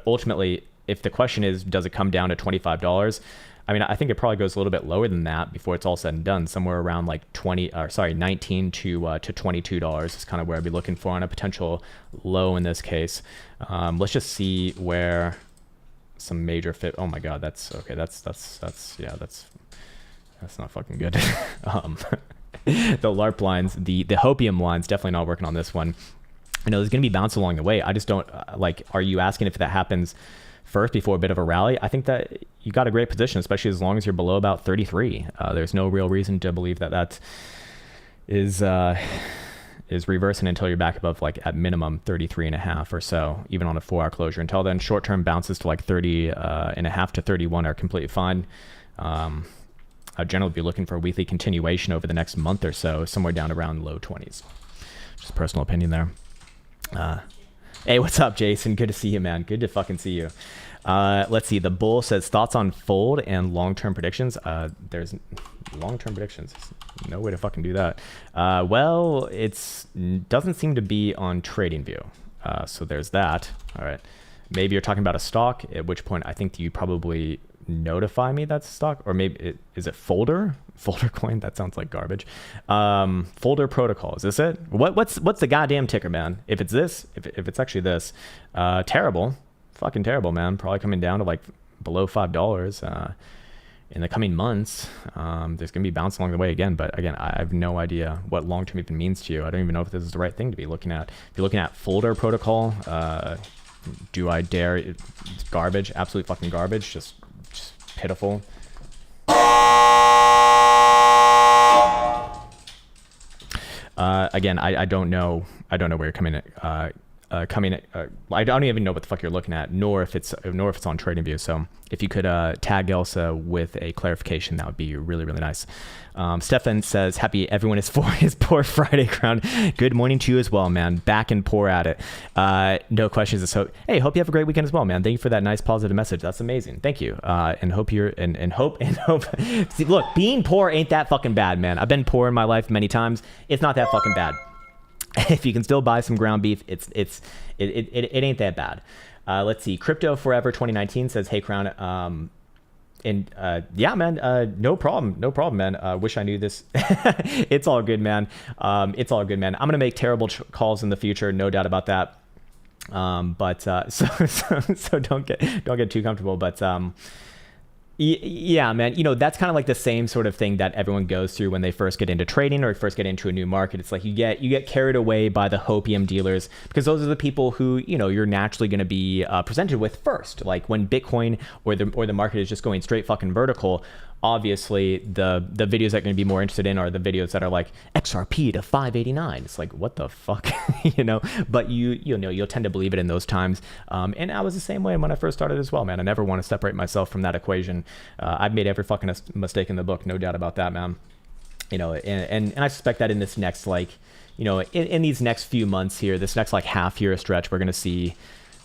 ultimately, if the question is, does it come down to $25? I mean, I think it probably goes a little bit lower than that before it's all said and done. Somewhere around like 19 to $22 is kind of where I'd be looking for on a potential low in this case. Let's just see where some major fit. Oh my God, that's okay. That's not fucking good. The LARP lines, the hopium lines, definitely not working on this one. I know there's going to be bounce along the way. I just don't like, are you asking if that happens first before a bit of a rally? I think that you got a great position, especially as long as you're below about 33. There's no real reason to believe that is reversing until you're back above like at minimum 33 and a half or so, even on a 4-hour closure. Until then, short-term bounces to like 30 and a half to 31 are completely fine. I'd generally be looking for a weekly continuation over the next month or so, somewhere down around low 20s. Just personal opinion there. Hey, what's up, Jason? Good to see you, man. Good to fucking see you. Let's see. The bull says thoughts on fold and long-term predictions. There's long-term predictions. No way to fucking do that. Well, doesn't seem to be on TradingView. So there's that. All right. Maybe you're talking about a stock, at which point I think you probably notify me that's stock, or maybe is it folder coin? That sounds like garbage. Folder protocol, is this it? What's the goddamn ticker, man? If it's this, if it's actually this, terrible, fucking terrible, man. Probably coming down to like below $5 in the coming months. There's gonna be bounce along the way again, but again, I have no idea what long term even means to you. I don't even know if this is the right thing to be looking at. If you're looking at folder protocol, do I dare? It's garbage, absolute fucking garbage. Just pitiful. Again, I don't know where you're coming at. I don't even know what the fuck you're looking at, nor if it's on TradingView. So if you could tag Elsa with a clarification, that would be really, really nice. Stefan says, happy everyone is for his poor Friday, Krown. Good morning to you as well, man. Back and pour at it. No questions. So, hey, hope you have a great weekend as well, man. Thank you for that nice positive message. That's amazing. Thank you. And hope you're and hope. See, look, being poor ain't that fucking bad, man. I've been poor in my life many times. It's not that fucking bad. If you can still buy some ground beef, it ain't that bad. Let's see. Crypto Forever 2019 says, hey, Krown. Yeah, man, no problem, man. Wish I knew this. It's all good, man. It's all good, man. I'm going to make terrible calls in the future. No doubt about that. So don't get too comfortable, but, yeah, man, that's kind of like the same sort of thing that everyone goes through when they first get into trading or first get into a new market. It's like you get carried away by the hopium dealers, because those are the people who, you're naturally going to be presented with first. Like when Bitcoin or the market is just going straight fucking vertical, obviously the videos that are going to be more interested in are the videos that are like XRP to 589. It's like, what the fuck, but you'll tend to believe it in those times. And I was the same way when I first started as well, man. I never want to separate myself from that equation. I've made every fucking mistake in the book, no doubt about that, man. And I suspect that in this next, in these next few months here, this next half year stretch,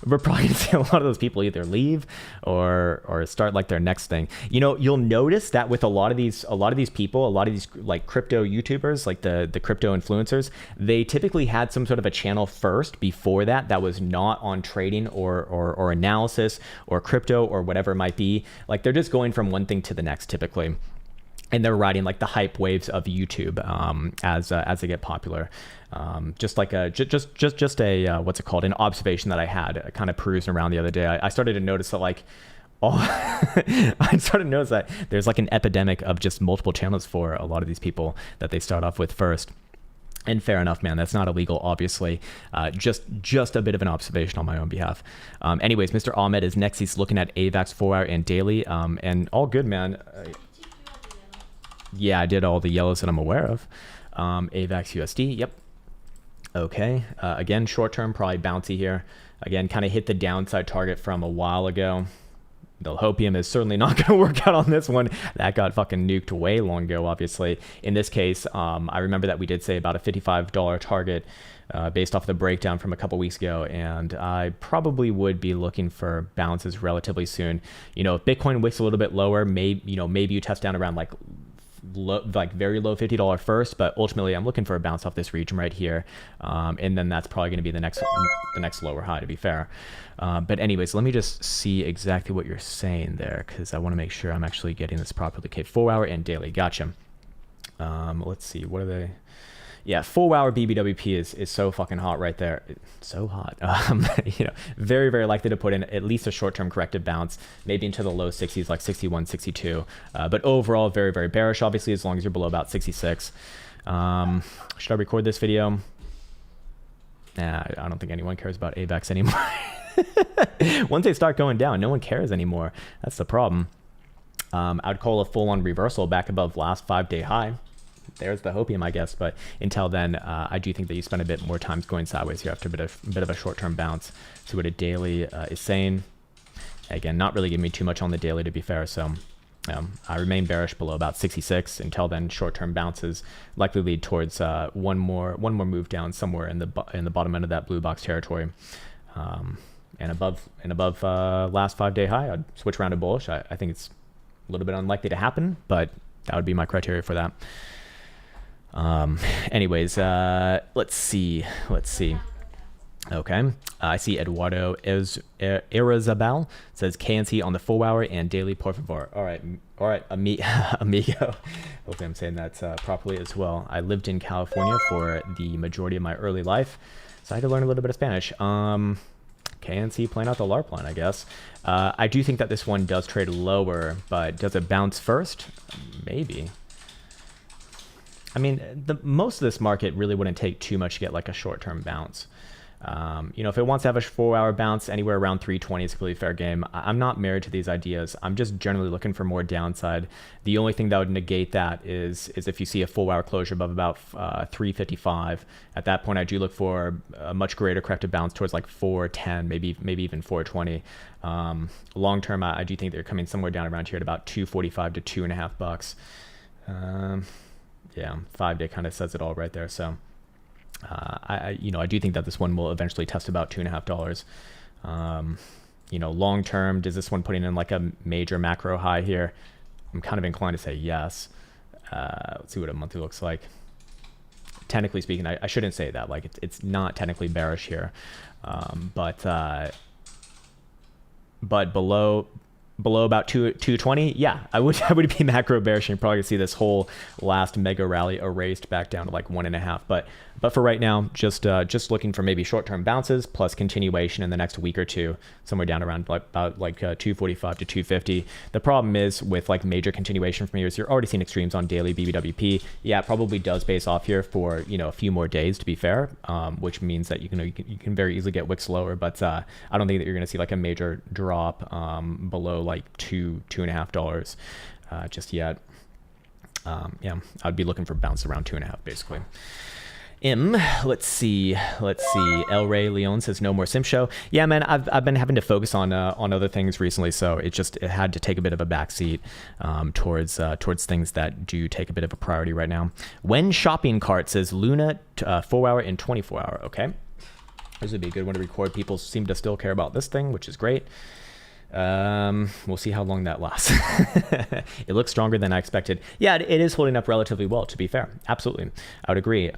we're probably going to see a lot of those people either leave or start their next thing. You'll notice that with a lot of these people, a lot of these crypto YouTubers, the crypto influencers, they typically had some sort of a channel first before that was not on trading or analysis or crypto or whatever it might be. They're just going from one thing to the next typically. And they're riding the hype waves of YouTube as they get popular. Just a what's it called? An observation that I had kind of perusing around the other day. I started to notice that all I sort of noticed that there's like an epidemic of just multiple channels for a lot of these people that they start off with first. And fair enough, man. That's not illegal, obviously. Just a bit of an observation on my own behalf. Anyways, Mr. Ahmed is next. He's looking at AVAX 4-hour and daily. And all good, man. Yeah, I did all the yellows that I'm aware of. AVAX USD, yep. Okay. Again, short term, probably bouncy here. Again, kind of hit the downside target from a while ago. The hopium is certainly not going to work out on this one. That got fucking nuked way long ago, obviously. In this case, I remember that we did say about a $55 target based off the breakdown from a couple weeks ago, and I probably would be looking for bounces relatively soon. You know, if Bitcoin wicks a little bit lower, maybe you test down around like very low $50 first, but ultimately I'm looking for a bounce off this region right here, and then that's probably going to be the next lower high, to be fair. But anyways, let me just see exactly what you're saying there, because I want to make sure I'm actually getting this properly. Okay, 4-hour and daily, gotcha. Let's see, what are they? Yeah, 4-hour BBWP is so fucking hot right there. It's so hot. You know, very, very likely to put in at least a short-term corrective bounce, maybe into the low 60s, like 61, 62. But overall, very, very bearish, obviously, as long as you're below about 66. Should I record this video? Nah, I don't think anyone cares about AVAX anymore. Once they start going down, no one cares anymore. That's the problem. I'd call a full-on reversal back above last 5-day high. There's the hopium, I guess. But until then, I do think that you spend a bit more time going sideways here after a bit of a short-term bounce. See what a daily is saying. Again, not really giving me too much on the daily, to be fair. So I remain bearish below about 66. Until then, short-term bounces likely lead towards one more move down somewhere in the bottom end of that blue box territory. And above last 5-day high, I'd switch around to bullish. I think it's a little bit unlikely to happen, but that would be my criteria for that. Anyways, let's see. Okay. I see Eduardo Irazabal says KNC on the 4-hour and daily, por favor. All right, amigo. Hopefully I'm saying that properly as well. I lived in California for the majority of my early life, so I had to learn a little bit of Spanish. KNC playing out the LARP line, I guess. I do think that this one does trade lower, but does it bounce first? Maybe. I mean, most of this market really wouldn't take too much to get like a short-term bounce. You know, if it wants to have a 4-hour bounce anywhere around 320 is completely fair game. I'm not married to these ideas. I'm just generally looking for more downside. The only thing that would negate that is if you see a 4-hour closure above about 355. At that point, I do look for a much greater corrective bounce towards like 410, maybe even 420. Long term, I do think they're coming somewhere down around here at about 245 to $2.50. Yeah, 5-day kind of says it all right there. So. I do think that this one will eventually test about $2.50. You know, long term, does this one putting in like a major macro high here? I'm kind of inclined to say yes. Let's see what a monthly looks like. Technically speaking, I shouldn't say that. Like it's not technically bearish here, but below about 220, yeah, I would be macro bearish. You're probably gonna see this whole last mega rally erased back down to like 1.5. But for right now, just looking for maybe short-term bounces plus continuation in the next week or two, somewhere down around about 245 to 250. The problem is with like major continuation from here is you're already seeing extremes on daily BBWP. Yeah, it probably does base off here for a few more days, to be fair, which means that you can very easily get wicks lower. But I don't think that you're gonna see like a major drop below like $2.50 just yet. Yeah, I'd be looking for bounce around 2.5 basically. Let's see. El Rey Leon says no more sim show. Yeah, man, I've been having to focus on other things recently, so it had to take a bit of a backseat towards things that do take a bit of a priority right now. When shopping cart says Luna 4-hour and 24-hour. Okay, this would be a good one to record. People seem to still care about this thing, which is great. We'll see how long that lasts. It looks stronger than I expected. Yeah, it is holding up relatively well, to be fair. Absolutely, I would agree.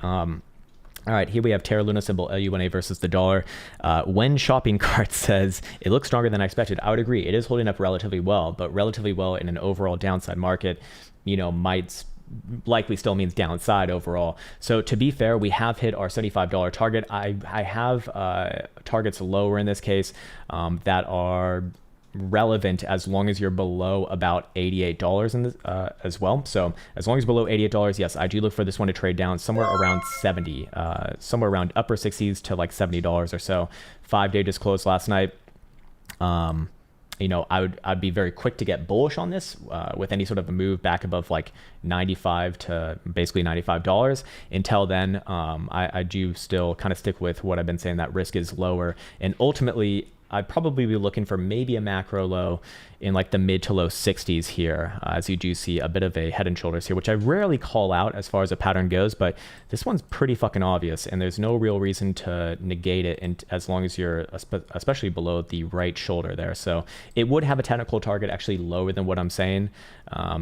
All right, here we have Terra Luna symbol LUNA versus the dollar. When shopping cart says it looks stronger than I expected, I would agree. It is holding up relatively well, but relatively well in an overall downside market, might likely still means downside overall. So to be fair, we have hit our $75 target. I have targets lower in this case that are relevant as long as you're below about $88 in this, as well. So as long as below $88, yes, I do look for this one to trade down somewhere around 70, somewhere around upper 60s to like $70 or so. 5-day just closed last night. I'd be very quick to get bullish on this with any sort of a move back above like 95 to basically $95. Until then, I do still kind of stick with what I've been saying, that risk is lower. And ultimately, I'd probably be looking for maybe a macro low in like the mid to low 60s here, as you do see a bit of a head and shoulders here, which I rarely call out as far as a pattern goes, but this one's pretty fucking obvious, and there's no real reason to negate it, and as long as you're especially below the right shoulder there. So it would have a technical target actually lower than what I'm saying,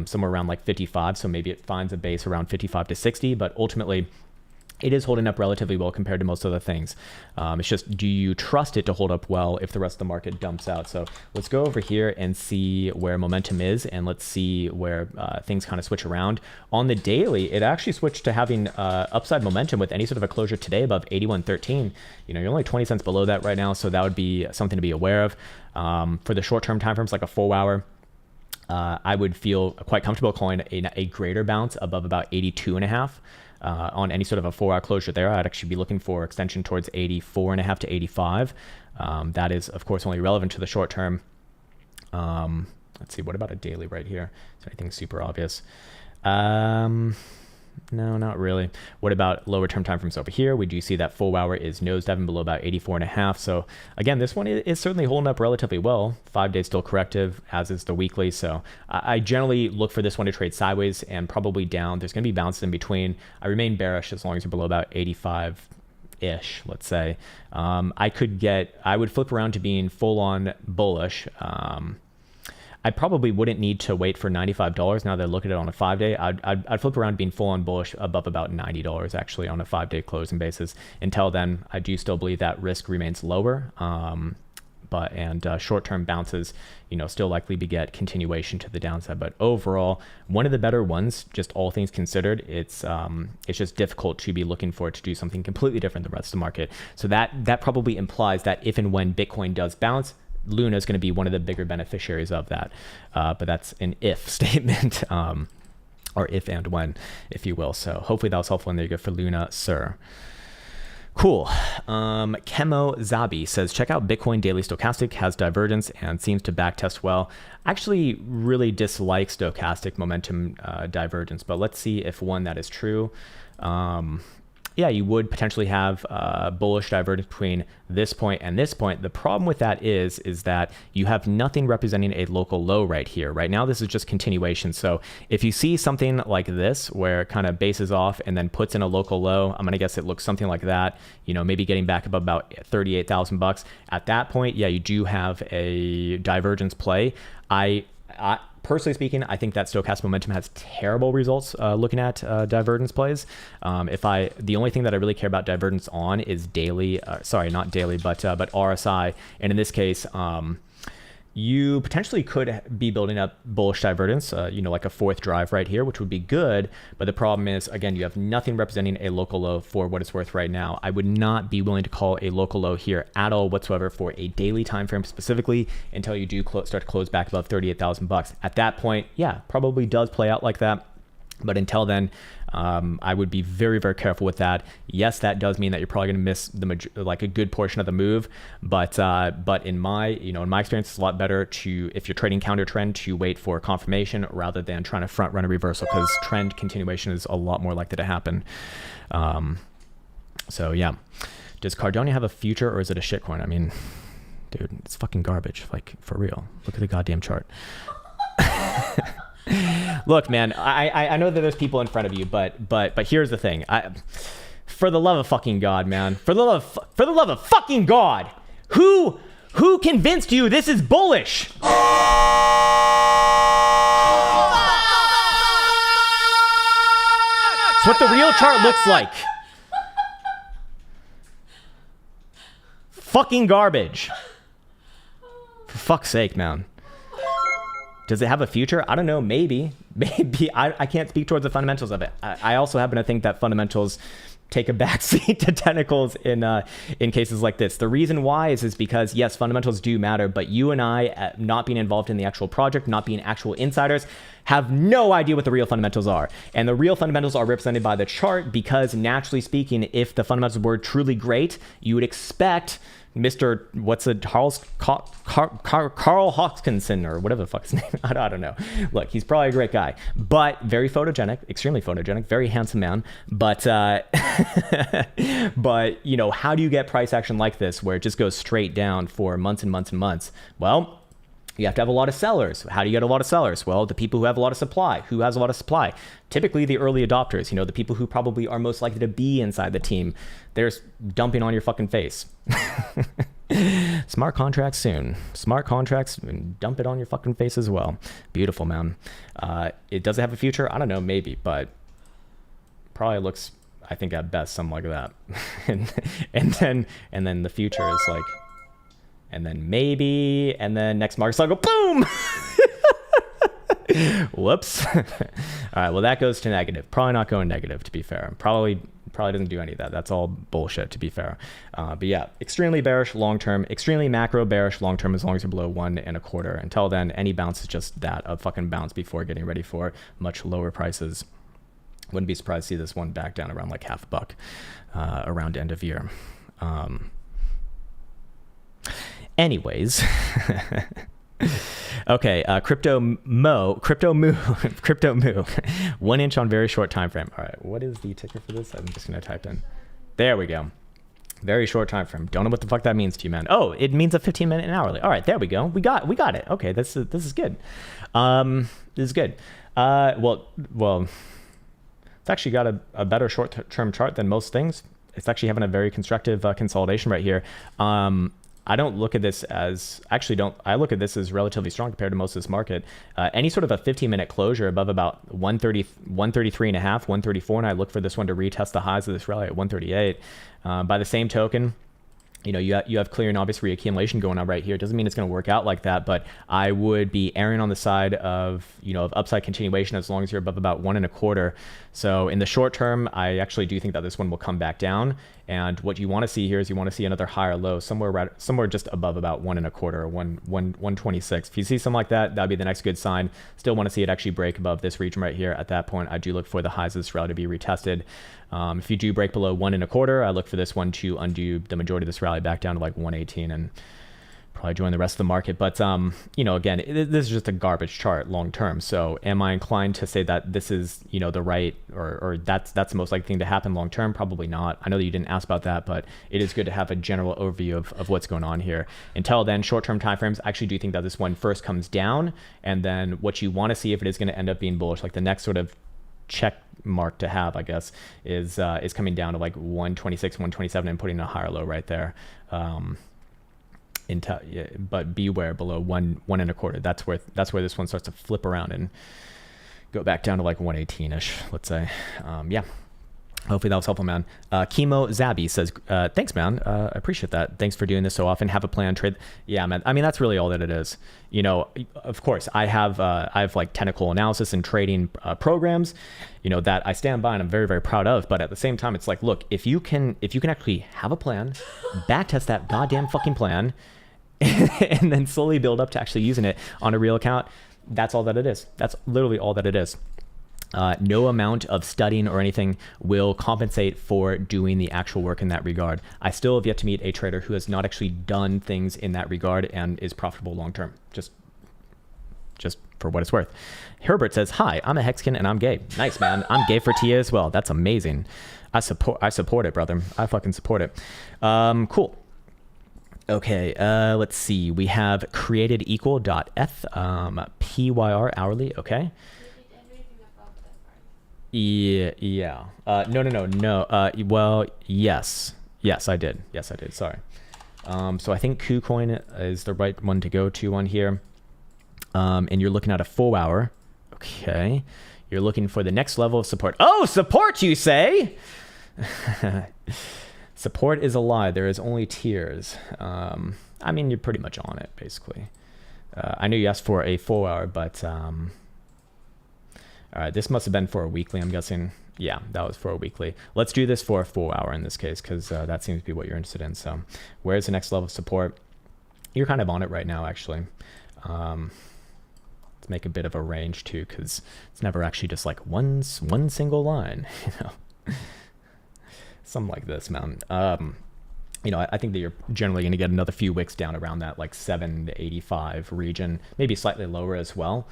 somewhere around like 55. So maybe it finds a base around 55 to 60, but ultimately it is holding up relatively well compared to most other things. It's just, do you trust it to hold up well if the rest of the market dumps out? So let's go over here and see where momentum is, and let's see where things kind of switch around. On the daily, it actually switched to having upside momentum with any sort of a closure today above 81.13. You're only 20 cents below that right now, so that would be something to be aware of. For the short-term time frames, like a 4-hour, I would feel quite comfortable calling a greater bounce above about 82.5. On any sort of a 4-hour closure there. I'd actually be looking for extension towards 84.5 to 85. That is, of course, only relevant to the short term. Let's see, what about a daily right here? Is there anything super obvious? No, not really. What about lower term time frames over here? We do see that 4-hour is nosediving below about 84.5. So again, this one is certainly holding up relatively well. 5 days still corrective, as is the weekly. So I generally look for this one to trade sideways and probably down. There's going to be bounces in between. I remain bearish as long as you're below about 85-ish, let's say. I would flip around to being full on bullish. I probably wouldn't need to wait for $95 now that I look at it on a 5-day. I'd flip around being full on bullish above about $90 actually on a 5-day closing basis. Until then, I do still believe that risk remains lower. Short-term bounces, still likely beget continuation to the downside. But overall, one of the better ones, just all things considered. It's just difficult to be looking for it to do something completely different than the rest of the market. So that probably implies that if and when Bitcoin does bounce, Luna is going to be one of the bigger beneficiaries of that. But that's an if statement, or if and when, if you will. So hopefully that was helpful, and there you go for Luna, sir. Cool. Kemo Zabi says, check out Bitcoin Daily Stochastic, has divergence and seems to backtest well. I actually really dislike Stochastic Momentum divergence, but let's see if one that is true. Yeah, you would potentially have bullish divergence between this point and this point. The problem with that is that you have nothing representing a local low right here. Right now, this is just continuation. So if you see something like this, where it kind of bases off and then puts in a local low, I'm gonna guess it looks something like that. Maybe getting back up about 38,000 bucks. At that point, yeah, you do have a divergence play. I personally speaking, I think that Stochastic Momentum has terrible results looking at divergence plays. The only thing that I really care about divergence on is daily, not daily, but RSI. And in this case, you potentially could be building up bullish divergence, like a fourth drive right here, which would be good. But the problem is, again, you have nothing representing a local low for what it's worth right now. I would not be willing to call a local low here at all whatsoever for a daily time frame specifically until you do start to close back above 38,000 bucks. At that point, yeah, probably does play out like that. But until then, I would be very, very careful with that. Yes, that does mean that you're probably going to miss a good portion of the move. But in my experience, it's a lot better if you're trading counter trend, to wait for confirmation rather than trying to front run a reversal, because trend continuation is a lot more likely to happen. So yeah, does Cardano have a future, or is it a shitcoin? I mean, dude, it's fucking garbage. Like, for real. Look at the goddamn chart. Look, man, I know that there's people in front of you, but here's the thing. For the love of fucking God, man, for the love of fucking God, who convinced you this is bullish? It's what the real chart looks like. Fucking garbage. For fuck's sake, man. Does it have a future? I don't know. Maybe. I can't speak towards the fundamentals of it. I also happen to think that fundamentals take a backseat to technicals in cases like this. The reason why is because, yes, fundamentals do matter, but you and I, not being involved in the actual project, not being actual insiders, have no idea what the real fundamentals are. And the real fundamentals are represented by the chart because, naturally speaking, if the fundamentals were truly great, you would expect Mr. Carl Hoskinson or whatever the fuck his name. I don't know. Look, he's probably a great guy, but very photogenic, extremely photogenic, very handsome man. But but you know, how do you get price action like this where it just goes straight down for months and months and months? Well, you have to have a lot of sellers. How do you get a lot of sellers? Well, the people who have a lot of supply. Who has a lot of supply? Typically the early adopters, you know, the people who probably are most likely to be inside the team. They're dumping on your fucking face. Smart contracts soon. Smart contracts, dump it on your fucking face as well. Beautiful, man. It does it have a future? I don't know, maybe, but probably looks, I think at best, something like that. and then the future is like, and then maybe, and then next market cycle, boom! Whoops. All right, well, that goes to negative. Probably not going negative, to be fair. Probably doesn't do any of that. That's all bullshit, to be fair. But yeah, extremely bearish long-term, extremely macro bearish long-term as long as you're below 1.25. Until then, any bounce is just that, a fucking bounce before getting ready for much lower prices. Wouldn't be surprised to see this one back down around like $0.50 around end of year. Anyways, okay, crypto moo, 1 inch on very short time frame. All right, what is the ticker for this? I'm just gonna type in. There we go. Very short time frame. Don't know what the fuck that means to you, man. Oh, it means a 15-minute and hourly. All right, there we go. We got it. Okay, this is good. This is good. Well, it's actually got a better short-term chart than most things. It's actually having a very constructive consolidation right here. I don't look at this as, I look at this as relatively strong compared to most of this market. Any sort of a 15-minute closure above about 133 and a half, 134, and I look for this one to retest the highs of this rally at 138. By the same token, you know, you have clear and obvious reaccumulation going on right here. It doesn't mean it's going to work out like that, but I would be erring on the side of, you know, of upside continuation as long as you're above about 1.25. So in the short term, I actually do think that this one will come back down. And what you want to see here is you want to see another higher low somewhere just above about 1.25 or 126. If you see something like that, that'd be the next good sign. Still want to see it actually break above this region right here. At that point, I do look for the highs of this rally to be retested. If you do break below 1.25, I look for this one to undo the majority of this rally back down to like 118 and probably join the rest of the market. But, you know, again, this is just a garbage chart long term. So am I inclined to say that this is, you know, the right or that's the most likely thing to happen long term? Probably not. I know that you didn't ask about that, but it is good to have a general overview of what's going on here. Until then, short-term timeframes, I actually do think that this one first comes down, and then what you want to see if it is going to end up being bullish, like the next sort of check mark to have, I guess, is coming down to like 126, 127 and putting a higher low right there. But beware below 1.25. That's where this one starts to flip around and go back down to like 118-ish, let's say. Yeah. Hopefully that was helpful, man. Chemo Zabby says, thanks, man. I appreciate that. Thanks for doing this so often. Have a plan, trade. Yeah, man. I mean, that's really all that it is. You know, of course, I have like technical analysis and trading programs, you know, that I stand by and I'm very, very proud of. But at the same time, it's like, look, if you can actually have a plan, backtest that goddamn fucking plan, and then slowly build up to actually using it on a real account, that's all that it is. That's literally all that it is. No amount of studying or anything will compensate for doing the actual work in that regard. I still have yet to meet a trader who has not actually done things in that regard and is profitable long term. Just for what it's worth. Herbert says, "Hi, I'm a Hexkin and I'm gay." Nice, man. I'm gay for TA as well. That's amazing. I support it, brother. I fucking support it. Cool. Okay, let's see. We have created equal.eth, PYR hourly. Okay. Yeah. No. Well, yes, I did. Sorry. So I think KuCoin is the right one to go to on here. And you're looking at a 4 hour. Okay. You're looking for the next level of support. Oh, support, you say? Support is a lie. There is only tiers. I mean, you're pretty much on it, basically. I know you asked for a 4 hour, but All right, this must have been for a weekly, I'm guessing. Yeah, that was for a weekly. Let's do this for a 4 hour in this case, because that seems to be what you're interested in. So where's the next level of support? You're kind of on it right now, actually. Let's make a bit of a range too, because it's never actually just like one single line, you know. Something like this, man. You know, I think that you're generally going to get another few wicks down around that like 785 region, maybe slightly lower as well.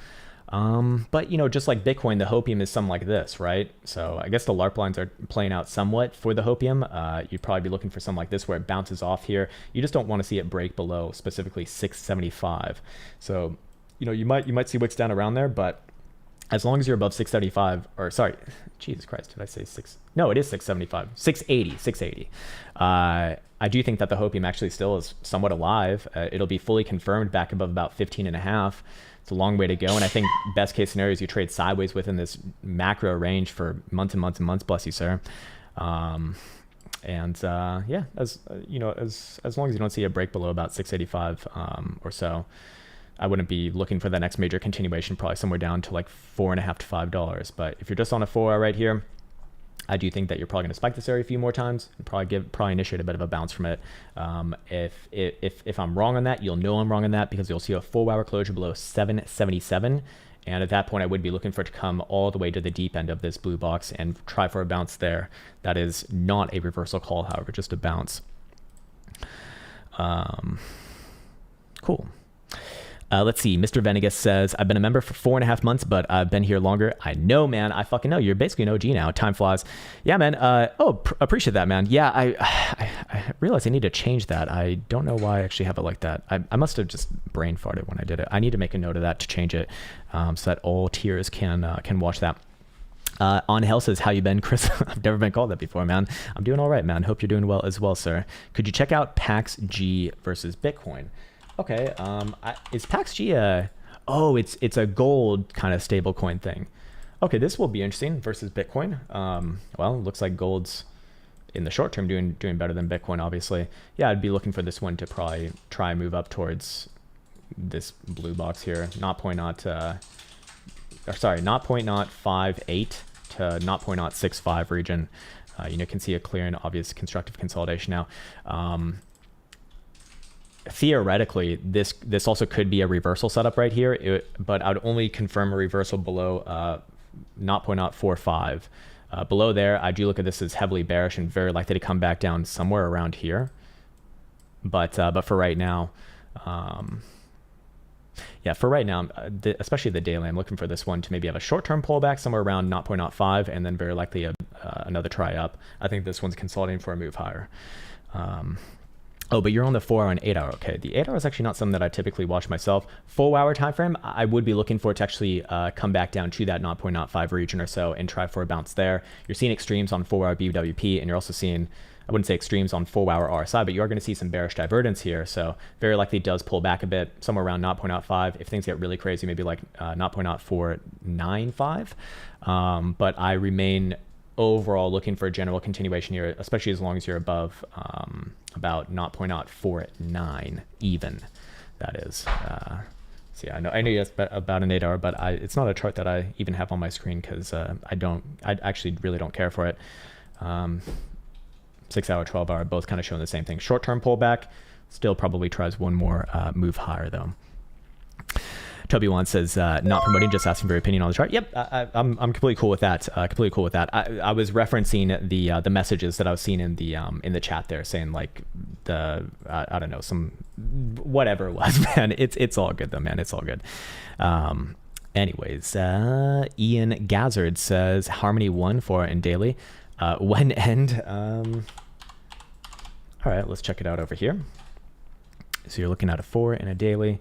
But you know, just like Bitcoin, the hopium is something like this, right? So I guess the LARP lines are playing out somewhat for the hopium. You'd probably be looking for something like this where it bounces off here. You just don't want to see it break below specifically 675. So, you know, you might see wicks down around there, but as long as you're above 675, or sorry, Jesus Christ, did I say six? No, it is 675, 680. I do think that the hopium actually still is somewhat alive. It'll be fully confirmed back above about 15 and a half. It's a long way to go. And I think best case scenario is you trade sideways within this macro range for months and months and months, bless you, sir. Yeah, as you know, as long as you don't see a break below about 685 or so, I wouldn't be looking for the next major continuation, probably somewhere down to like $4.50 to $5. But if you're just on a 4 hour right here, I do think that you're probably going to spike this area a few more times and probably initiate a bit of a bounce from it. If I'm wrong on that, you'll know I'm wrong on that because you'll see a 4 hour closure below 777. And at that point, I would be looking for it to come all the way to the deep end of this blue box and try for a bounce there. That is not a reversal call, however, just a bounce. Cool. Let's see. Mr. Venegas says, I've been a member for 4.5 months, but I've been here longer. I know, man. I fucking know. You're basically an OG now. Time flies. Yeah, man. Appreciate that, man. Yeah, I realized I need to change that. I don't know why I actually have it like that. I must have just brain farted when I did it. I need to make a note of that to change it so that all tiers can watch that. On Hell says, how you been, Chris? I've never been called that before, man. I'm doing all right, man. Hope you're doing well as well, sir. Could you check out PAX G versus Bitcoin? Okay, is PAX G it's a gold kind of stable coin thing. Okay, this will be interesting versus Bitcoin. Well, it looks like gold's in the short term doing better than Bitcoin, obviously. Yeah, I'd be looking for this one to probably try and move up towards this blue box here, not 0.58 to 0.65 region. You can see a clear and obvious constructive consolidation now. Theoretically, this also could be a reversal setup right here, but I'd only confirm a reversal below 0.45. Below there, I do look at this as heavily bearish and very likely to come back down somewhere around here. But for right now, especially the daily, I'm looking for this one to maybe have a short-term pullback somewhere around 0.05 and then very likely another try up. I think this one's consolidating for a move higher. Oh, but you're on the 4 hour and 8 hour. Okay, the 8 hour is actually not something that I typically watch myself. 4 hour time frame, I would be looking for it to actually come back down to that 0.05 region or so and try for a bounce there. You're seeing extremes on 4 hour BWP, and you're also seeing, I wouldn't say extremes on 4 hour RSI, but you are going to see some bearish divergence here. So very likely does pull back a bit, somewhere around 0.05. If things get really crazy, maybe like 0.495. But I remain overall looking for a general continuation here, especially as long as you're above about 0.49 even. That is. So yeah, I know it's about an 8 hour, but it's not a chart that I even have on my screen because I actually really don't care for it. 6 hour, 12 hour, both kind of showing the same thing. Short term pullback, still probably tries one more move higher though. Toby Wan says, not promoting, just asking for your opinion on the chart. Yep, I'm completely cool with that. Completely cool with that. I was referencing the messages that I was seeing in the chat there, saying like I don't know, some whatever it was, man. It's all good though, man. It's all good. Anyways, Ian Gazzard says Harmony 1 for in daily. When end? All right, let's check it out over here. So you're looking at a 4 in a daily.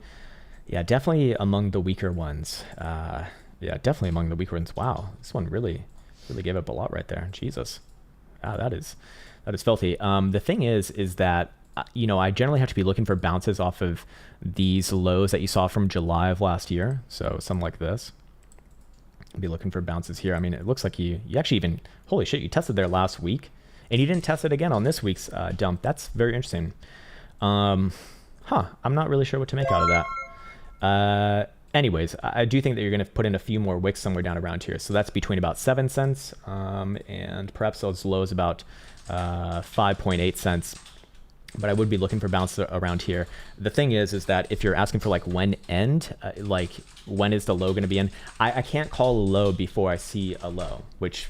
Yeah, definitely among the weaker ones. Yeah, definitely among the weaker ones. Wow, this one really gave up a lot right there. Jesus. Wow, that is filthy. The thing is that, I generally have to be looking for bounces off of these lows that you saw from July of last year. So something like this. I'll be looking for bounces here. I mean, it looks like you actually even, holy shit, you tested there last week and you didn't test it again on this week's dump. That's very interesting. I'm not really sure what to make out of that. anyways, I do think that you're going to put in a few more wicks somewhere down around here. So that's between about 7 cents and perhaps as low as about 5.8 cents. But I would be looking for bounce around here. The thing is that if you're asking for like when end, like when is the low going to be in, I can't call a low before I see a low, which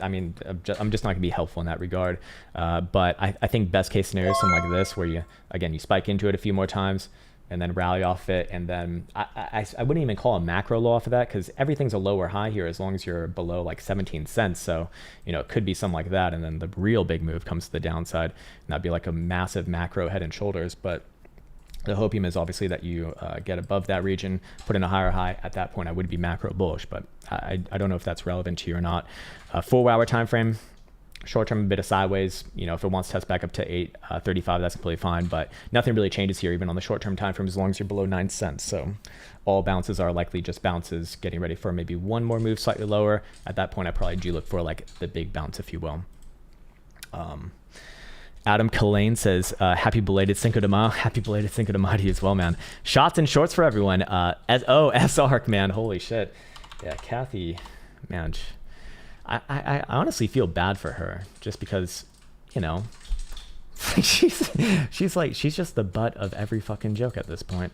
I mean, I'm just not gonna be helpful in that regard. But I think best case scenario is something like this, where you spike into it a few more times and then rally off it. And then I wouldn't even call a macro low off of that, because everything's a low or high here as long as you're below like 17 cents. So, it could be something like that. And then the real big move comes to the downside, and that'd be like a massive macro head and shoulders. But the hopium is obviously that you get above that region, put in a higher high. At that point, I would be macro bullish, but I don't know if that's relevant to you or not. 4-hour time frame, short term a bit of sideways. If it wants to test back up to 8.35, that's completely fine. But nothing really changes here, even on the short term time frame, as long as you're below 9 cents. So all bounces are likely just bounces, getting ready for maybe one more move slightly lower. At that point, I probably do look for like the big bounce, if you will. Adam Kalane says, happy belated Cinco de Mayo. Happy belated Cinco de Mayo to you as well, man. Shots and shorts for everyone. SARK, man. Holy shit. Yeah, Kathy, man. I honestly feel bad for her, just because, she's just the butt of every fucking joke at this point.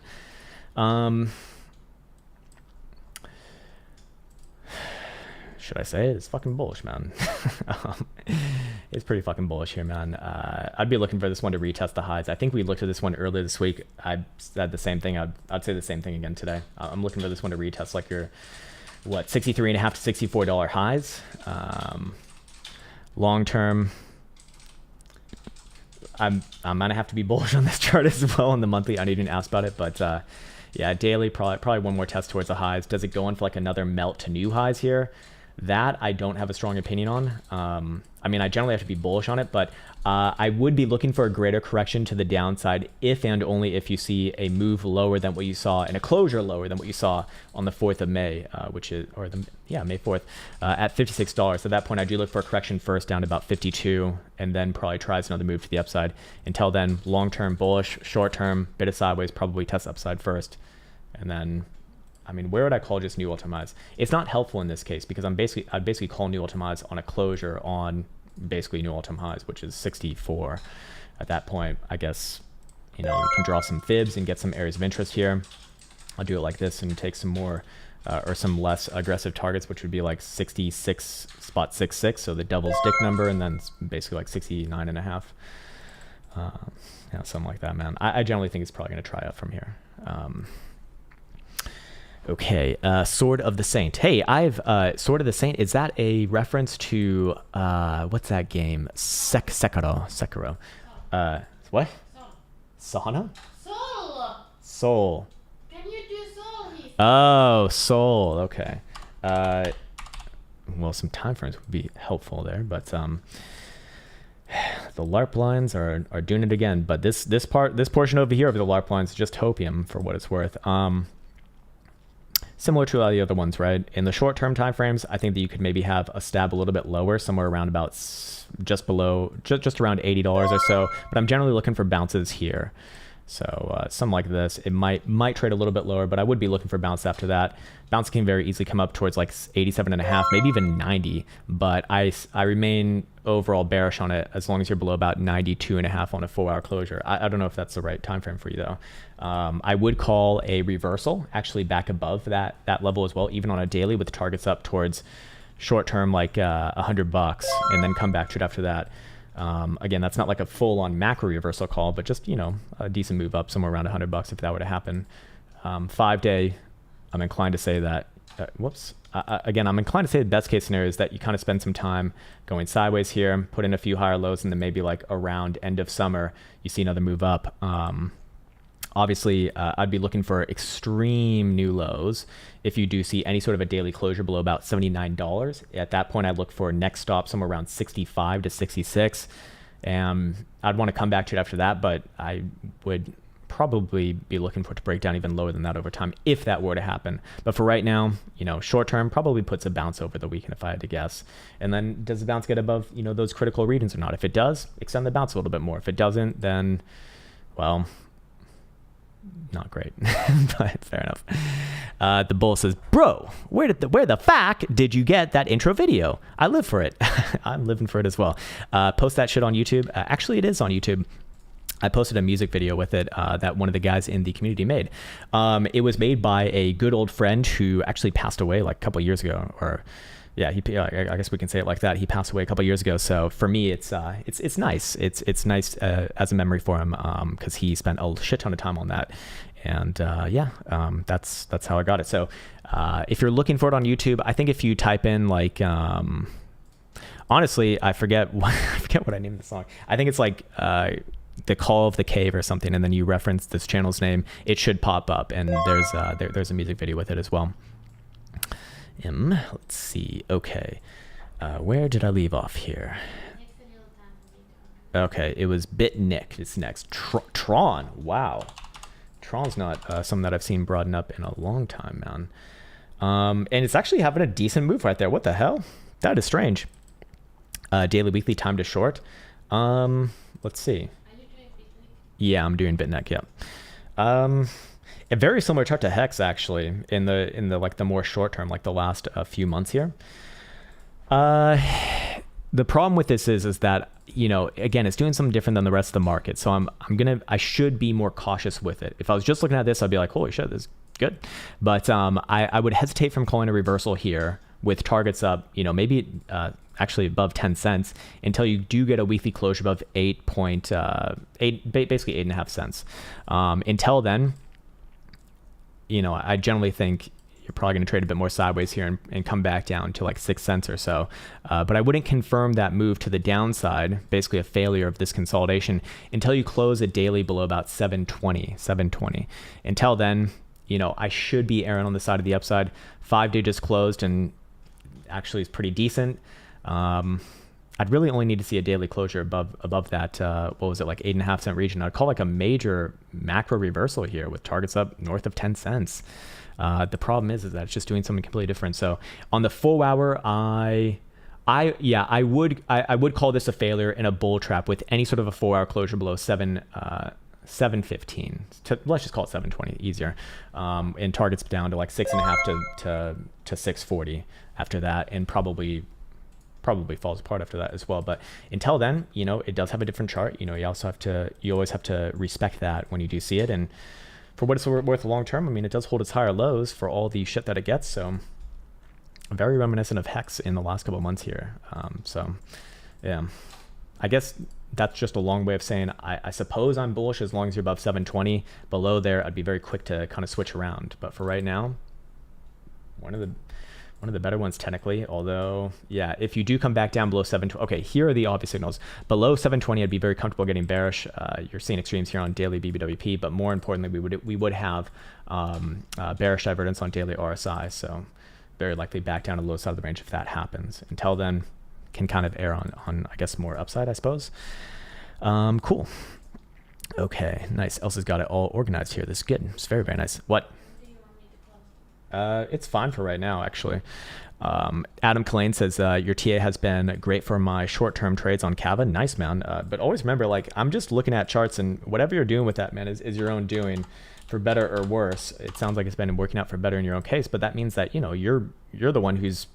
Should I say it? It's fucking bullish, man. It's pretty fucking bullish here, man. I'd be looking for this one to retest the highs. I think we looked at this one earlier this week. I said the same thing. I'd say the same thing again today. I'm looking for this one to retest like your, $63.50 to $64 highs. Long term, I'm gonna have to be bullish on this chart as well on the monthly. I didn't ask about it, but yeah, daily probably one more test towards the highs. Does it go in for like another melt to new highs here? That I don't have a strong opinion on. I mean, I generally have to be bullish on it, but I would be looking for a greater correction to the downside if and only if you see a move lower than what you saw and a closure lower than what you saw on the 4th of May, May 4th at $56. At that point, I do look for a correction first down to about 52, and then probably tries another move to the upside. Until then, long-term bullish, short-term bit of sideways, probably test upside first, and then. I mean, where would I call just new all-time highs? It's not helpful in this case because I'd basically call new all-time highs on a closure on basically new all-time highs, which is 64. At that point, I guess, you can draw some fibs and get some areas of interest here. I'll do it like this and take some more or some less aggressive targets, which would be like 66.66, so the double stick number, and then basically like 69.5. Something like that, man. I generally think it's probably going to try up from here. Okay, Sword of the Saint. Hey, I've Sword of the Saint. Is that a reference to what's that game? Sekiro. What? Sauna? Soul. Can you do Soul? Oh, Soul. Okay. Well, some time frames would be helpful there, but the LARP lines are doing it again. But this portion over here of the LARP lines is just hopium for what it's worth. Similar to all the other ones, right? In the short-term time frames, I think that you could maybe have a stab a little bit lower, somewhere around about just around $80 or so. But I'm generally looking for bounces here. So something like this, it might trade a little bit lower, but I would be looking for bounce after that. Bounce can very easily come up towards like 87.5, maybe even 90. But I remain overall bearish on it as long as you're below about 92.5 on a 4-hour closure. I don't know if that's the right time frame for you though. I would call a reversal actually back above that level as well, even on a daily with targets up towards short term like $100, and then come back to it after that. Again, that's not like a full-on macro reversal call, but just a decent move up somewhere around $100 if that were to happen. 5-day, I'm inclined to say that. Again, I'm inclined to say the best case scenario is that you kind of spend some time going sideways here, put in a few higher lows, and then maybe like around end of summer, you see another move up. Obviously, I'd be looking for extreme new lows. If you do see any sort of a daily closure below about $79, at that point, I'd look for a next stop somewhere around 65 to 66. And I'd want to come back to it after that, but I would probably be looking for it to break down even lower than that over time if that were to happen. But for right now, short term probably puts a bounce over the weekend if I had to guess. And then does the bounce get above, those critical regions or not? If it does, extend the bounce a little bit more. If it doesn't, then, well, not great, but fair enough. The bull says, bro, where the fuck did you get that intro video? I live for it. I'm living for it as well. Post that shit on YouTube. Actually, it is on YouTube. I posted a music video with it that one of the guys in the community made. It was made by a good old friend who actually passed away like a couple of years ago, or yeah, I guess we can say it like that. He passed away a couple of years ago. So for me, it's nice. It's nice as a memory for him because he spent a shit ton of time on that. And that's how I got it. So if you're looking for it on YouTube, I think if you type in like, honestly, I forget what I named the song. I think it's like the Call of the Cave or something, and then you reference this channel's name, it should pop up, and there's a music video with it as well. Let's see. Okay, where did I leave off here? Okay, it was Bitnick. It's next. Tron. Wow, Tron's not something that I've seen broaden up in a long time, man. And it's actually having a decent move right there. What the hell? That is strange. Daily, weekly, time to short. Let's see. Yeah, I'm doing Bitneck. Yeah. A very similar chart to Hex actually in the like the more short term, like the last few months here. The problem with this is that, you know, again, it's doing something different than the rest of the market. So I should be more cautious with it. If I was just looking at this, I'd be like, holy shit, this is good. But I would hesitate from calling a reversal here with targets up, you know, maybe actually above 10 cents until you do get a weekly closure above 8.8, basically 8.5 cents. Until then, you know, I generally think you're probably going to trade a bit more sideways here and come back down to like 6 cents or so. But I wouldn't confirm that move to the downside, basically a failure of this consolidation, until you close a daily below about 720. Until then, you know, I should be erring on the side of the upside. 5 digits closed and actually is pretty decent. I'd really only need to see a daily closure above that, what was it, like 8.5 cent region. I'd call like a major macro reversal here with targets up north of 10 cents. The problem is that it's just doing something completely different. So on the full hour, I would call this a failure and a bull trap with any sort of a 4 hour closure below 715. Let's just call it 720, easier. And targets down to like 6.5 to 640 after that, and probably falls apart after that as well. But until then, you know, it does have a different chart. You know, you always have to respect that when you do see it. And for what it's worth long term, I mean, it does hold its higher lows for all the shit that it gets. So very reminiscent of Hex in the last couple of months here. So yeah, I guess that's just a long way of saying I suppose I'm bullish as long as you're above 720. Below there, I'd be very quick to kind of switch around. But for right now, one of the better ones technically, although yeah, if you do come back down below 720, okay, here are the obvious signals. Below 720, I'd be very comfortable getting bearish. You're seeing extremes here on daily BBWP, but more importantly, we would have bearish divergence on daily RSI, so very likely back down to the low side of the range if that happens. Until then, can kind of err on I guess more upside, I suppose. Cool. Okay, nice. Elsa's got it all organized here. This is good. It's very, very nice. What? It's fine for right now, actually. Adam Killane says, your TA has been great for my short-term trades on Kava. Nice, man. But always remember, like, I'm just looking at charts, and whatever you're doing with that, man, is your own doing, for better or worse. It sounds like it's been working out for better in your own case, but that means that, you know, you're the one who's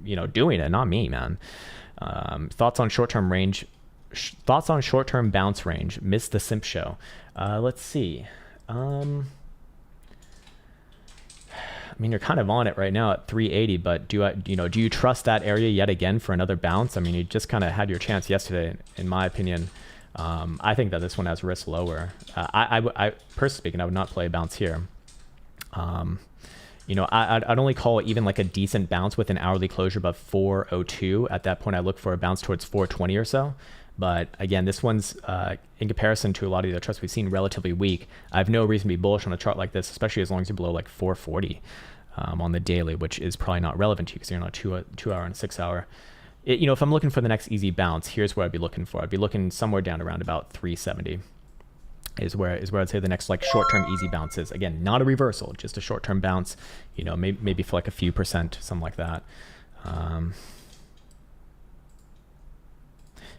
you know, doing it, not me, man. Thoughts on short-term bounce range. Missed the simp show. Let's see. I mean, you're kind of on it right now at 380, but do you trust that area yet again for another bounce? I mean, you just kind of had your chance yesterday, in my opinion. I think that this one has risk lower. I personally speaking, I would not play a bounce here. You know, I'd only call it even like a decent bounce with an hourly closure above 402. At that point, I look for a bounce towards 420 or so. But again, this one's, in comparison to a lot of the other charts we've seen, relatively weak. I have no reason to be bullish on a chart like this, especially as long as you're below like 440 on the daily, which is probably not relevant to you because you're on a 2 hour and 6 hour. You know, if I'm looking for the next easy bounce, here's where I'd be looking for. I'd be looking somewhere down around about 370 is where I'd say the next like short-term easy bounce is. Again, not a reversal, just a short-term bounce, you know, maybe for like a few percent, something like that.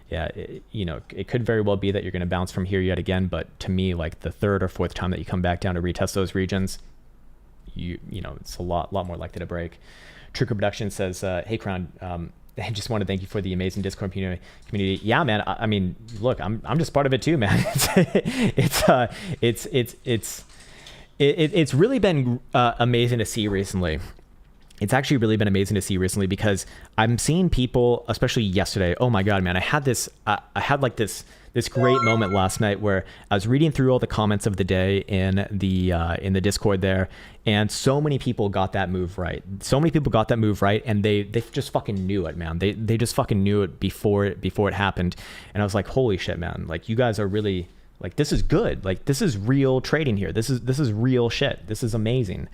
yeah, it could very well be that you're going to bounce from here yet again. But to me, like the third or fourth time that you come back down to retest those regions, it's a lot more likely to break. True Production says, hey, Krown, I just want to thank you for the amazing Discord community. Yeah, man. I mean, look, I'm just part of it too, man. It's really been amazing to see recently. It's actually really been amazing to see recently because I'm seeing people, especially yesterday. Oh my God, man. I had this great moment last night where I was reading through all the comments of the day in the Discord there, and so many people got that move right. And they just fucking knew it, man. They just fucking knew it before it happened. And I was like, holy shit, man. Like, you guys are really, like, this is good. Like, this is real trading here. This is real shit. This is amazing.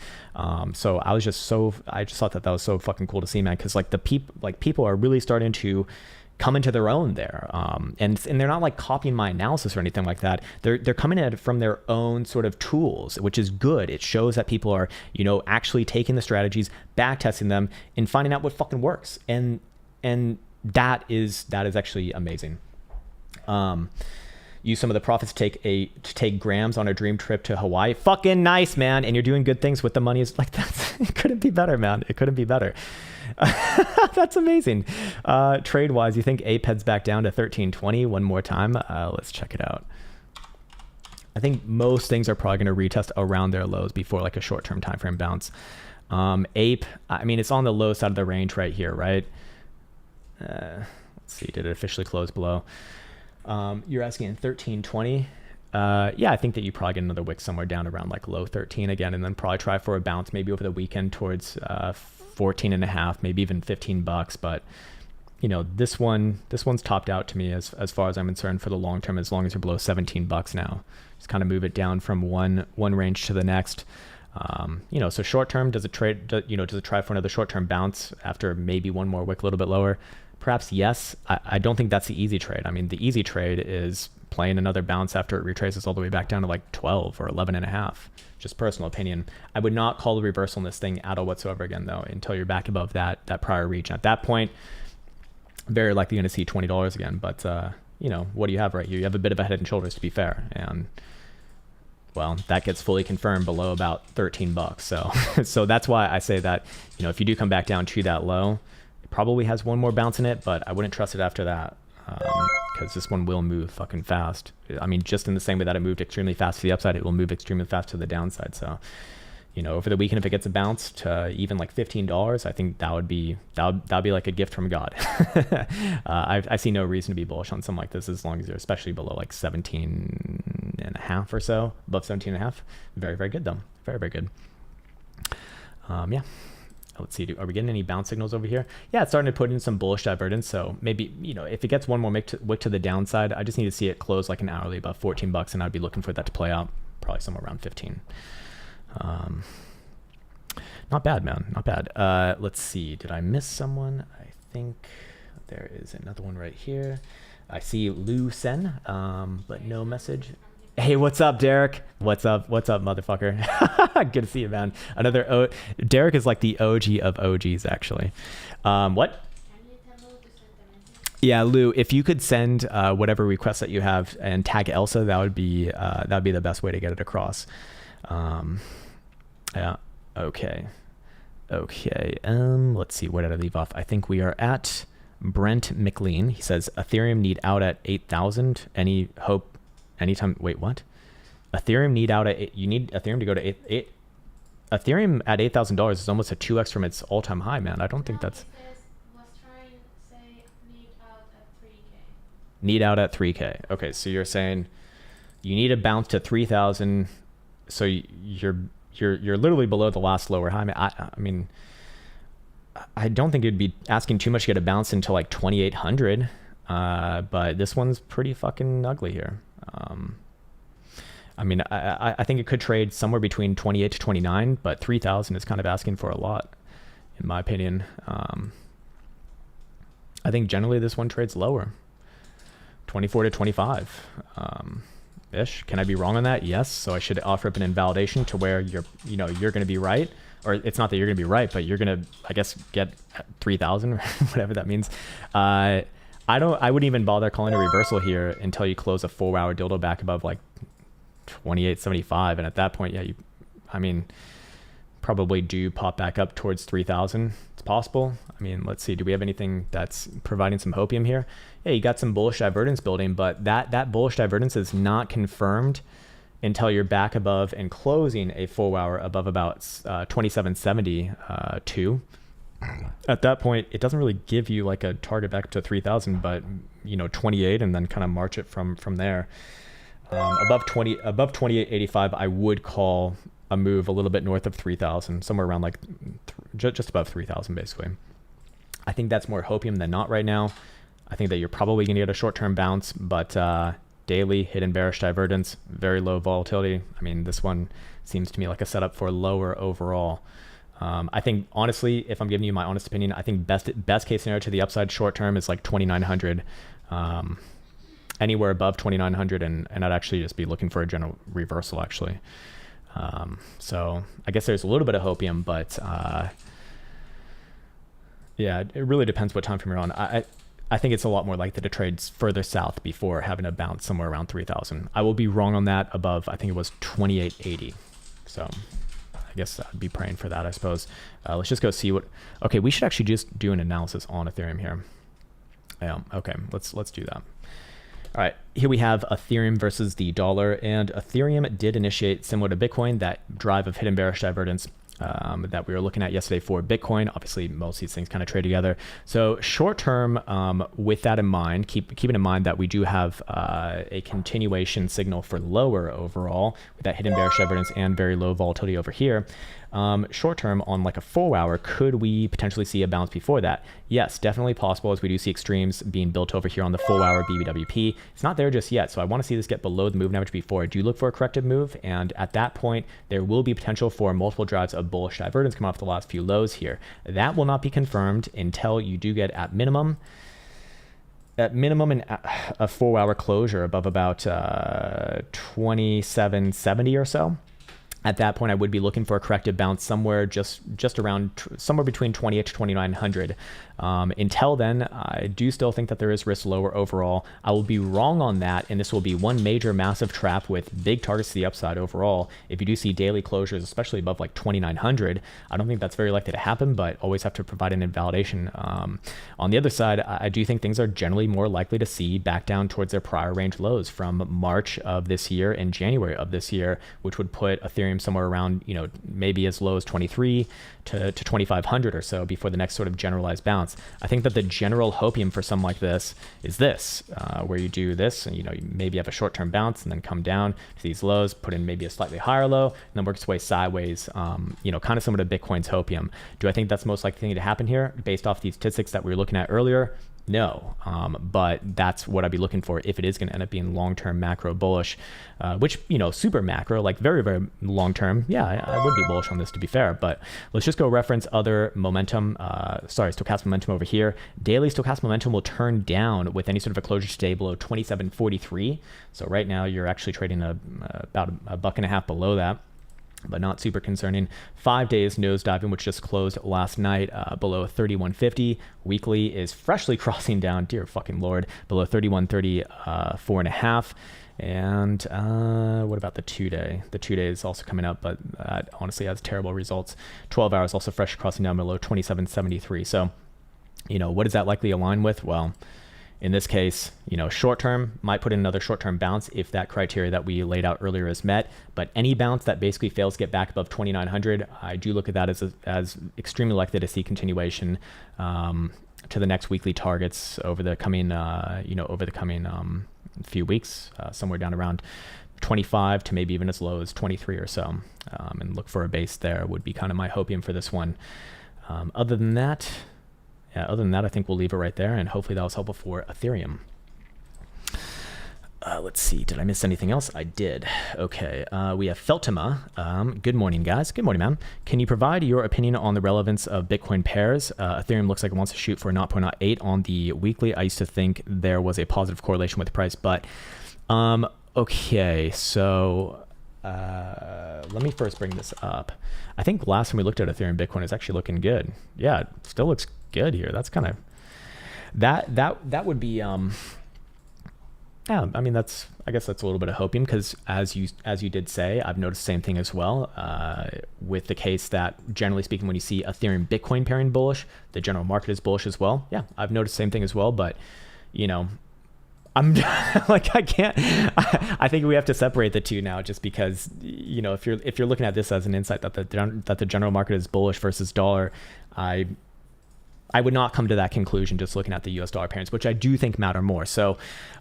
So I just thought that was so fucking cool to see, man. Cause like people are really starting to come into their own there. And they're not like copying my analysis or anything like that. They're coming at it from their own sort of tools, which is good. It shows that people are, actually taking the strategies, back testing them, and finding out what fucking works. And that is actually amazing. Use some of the profits to take grams on a dream trip to Hawaii. Fucking nice, man. And you're doing good things with the money. It's like, it couldn't be better, man. It couldn't be better. That's amazing. Trade wise, you think Ape heads back down to 1320 one more time? Let's check it out. I think most things are probably going to retest around their lows before like a short-term time frame bounce. Ape, I mean, it's on the low side of the range right here, right? Let's see, did it officially close below? You're asking in 1320. Yeah, I think that you probably get another wick somewhere down around like low 13 again, and then probably try for a bounce maybe over the weekend towards 14 and a half, maybe even $15. But this one's topped out to me as far as I'm concerned for the long term, as long as you're below $17 now. Just kind of move it down from one range to the next. So short term, does it try for another short term bounce after maybe one more wick a little bit lower? Perhaps yes. I don't think that's the easy trade. I mean, the easy trade is playing another bounce after it retraces all the way back down to like 12 or 11 and a half. Just personal opinion. I would not call the reversal in this thing at all whatsoever again, though, until you're back above that prior region. At that point, very likely going to see $20 again. But, what do you have right here? You have a bit of a head and shoulders, to be fair. And, well, that gets fully confirmed below about $13. So that's why I say that, if you do come back down to that low, it probably has one more bounce in it, but I wouldn't trust it after that. Because this one will move fucking fast. I mean, just in the same way that it moved extremely fast to the upside, it will move extremely fast to the downside. So, over the weekend, if it gets a bounce to even like $15, I think that would be like a gift from God. I see no reason to be bullish on something like this as long as you're especially below like 17 and a half or so, above 17 and a half. Very, very good though. Very, very good. Yeah. Let's see, are we getting any bounce signals over here? Yeah, it's starting to put in some bullish divergence. So maybe, if it gets one more wick to the downside, I just need to see it close like an hourly about $14, and I'd be looking for that to play out probably somewhere around 15. Not bad, man. Not bad. Let's see. Did I miss someone? I think there is another one right here. I see Lu Sen, but no message. Hey, what's up, Derek? What's up, motherfucker? Good to see you, man. Derek is like the OG of OGs, actually. What? Yeah, Lou, if you could send whatever requests that you have and tag Elsa, that would be the best way to get it across. Yeah. Okay. Let's see. Where did I leave off? I think we are at Brent McLean. He says Ethereum need out at 8,000. Any hope? Anytime. Wait, what? Ethereum need out at you need Ethereum to go to eight. Ethereum at $8,000 is almost a 2x from its all-time high, man. I don't think that's. Need out at 3K. Okay, so you're saying you need a bounce to 3,000. So you're literally below the last lower high. I mean, I don't think it'd be asking too much to get a bounce into like 2,800. But this one's pretty fucking ugly here. I mean, I think it could trade somewhere between 28 to 29, but 3,000 is kind of asking for a lot, in my opinion. I think generally this one trades lower, 24 to 25 ish. Can I be wrong on that? Yes. So I should offer up an invalidation to where you're going to be right, or it's not that you're going to be right, but you're going to, I guess, get 3,000 or whatever that means. I wouldn't even bother calling a reversal here until you close a 4-hour dildo back above like 28.75, and at that point, yeah, I mean, probably do pop back up towards 3,000. It's possible. I mean, let's see. Do we have anything that's providing some hopium here? Yeah, you got some bullish divergence building, but that bullish divergence is not confirmed until you're back above and closing a 4-hour above about 27.72. At that point, it doesn't really give you like a target back up to 3,000, but 28, and then kind of march it from there. Above 28.85, I would call a move a little bit north of 3,000, somewhere around like just above 3,000, basically. I think that's more hopium than not right now. I think that you're probably going to get a short-term bounce, but daily hidden bearish divergence, very low volatility. I mean, this one seems to me like a setup for lower overall. I think, honestly, if I'm giving you my honest opinion, I think best case scenario to the upside short term is like 2,900. Anywhere above 2,900, and I'd actually just be looking for a general reversal, actually. So I guess there's a little bit of hopium, but yeah, it really depends what time frame you're on. I think it's a lot more likely to trade further south before having a bounce somewhere around 3,000. I will be wrong on that above, I think it was 28.80. So I guess I'd be praying for that, I suppose. Let's just go see what, okay, we should actually just do an analysis on Ethereum here. Yeah, okay, let's do that. All right, here we have Ethereum versus the dollar, and Ethereum did initiate, similar to Bitcoin, that drive of hidden bearish divergence that we were looking at yesterday for Bitcoin. Obviously, most of these things kind of trade together. So short term, with that in mind, keeping in mind that we do have a continuation signal for lower overall with that hidden bearish divergence and very low volatility over here. Short term on like a 4-hour, could we potentially see a bounce before that? Yes, definitely possible, as we do see extremes being built over here on the 4-hour BBWP. It's not there just yet, so I want to see this get below the moving average before I do look for a corrective move, and at that point, there will be potential for multiple drives of bullish divergence come off the last few lows here. That will not be confirmed until you do get at minimum a 4-hour closure above about 2770 or so. At that point, I would be looking for a corrective bounce somewhere just around somewhere between 28 to 2900. Until then, I do still think that there is risk lower overall. I will be wrong on that, and this will be one major massive trap with big targets to the upside overall. If you do see daily closures, especially above like 2900, I don't think that's very likely to happen, but always have to provide an invalidation. On the other side, I do think things are generally more likely to see back down towards their prior range lows from March of this year and January of this year, which would put Ethereum somewhere around, maybe as low as 23 to 2500 or so before the next sort of generalized bounce. I think that the general hopium for something like this is this, where you do this and you maybe have a short-term bounce and then come down to these lows, put in maybe a slightly higher low, and then work its way sideways, kind of similar to Bitcoin's hopium. Do I think that's the most likely thing to happen here based off these statistics that we were looking at earlier? No, but that's what I'd be looking for if it is going to end up being long-term macro bullish, which, super macro, like very, very long-term. Yeah, I would be bullish on this, to be fair, but let's just go reference other momentum, stochastic momentum over here. Daily stochastic momentum will turn down with any sort of a closure today below 27.43. So right now you're actually trading about $1.50 below that, but not super concerning. 5 days nosediving, which just closed last night below 31.50. Weekly is freshly crossing down, dear fucking lord, below 31.30, 4.5. And what about the 2-day? The 2-day is also coming up, but that honestly has terrible results. 12 hours also fresh crossing down below 27.73. So, what does that likely align with? Well, in this case, short term might put in another short term bounce if that criteria that we laid out earlier is met. But any bounce that basically fails to get back above 2,900, I do look at that as extremely likely to see continuation to the next weekly targets over the coming few weeks, somewhere down around 25 to maybe even as low as 23 or so, and look for a base there would be kind of my hopium for this one. Other than that, I think we'll leave it right there, and hopefully that was helpful for Ethereum. Let's see, did I miss anything else? I did. Okay, we have Feltima. Good morning, guys. Good morning, ma'am. Can you provide your opinion on the relevance of Bitcoin pairs? Ethereum looks like it wants to shoot for 0.08 on the weekly. I used to think there was a positive correlation with the price, but okay, so let me first bring this up. I think last time we looked at Ethereum Bitcoin is actually looking good. Yeah, it still looks good here. That's kind of that would be yeah, I mean, I guess that's a little bit of hopium, because as you did say, I've noticed the same thing as well, with the case that generally speaking, when you see Ethereum Bitcoin pairing bullish, the general market is bullish as well. Yeah, I've noticed the same thing as well, but you know, I'm like, I can't, I think we have to separate the two now, just because, you know, if you're looking at this as an insight that the general market is bullish versus dollar, I would not come to that conclusion just looking at the US dollar pairings, which I do think matter more. So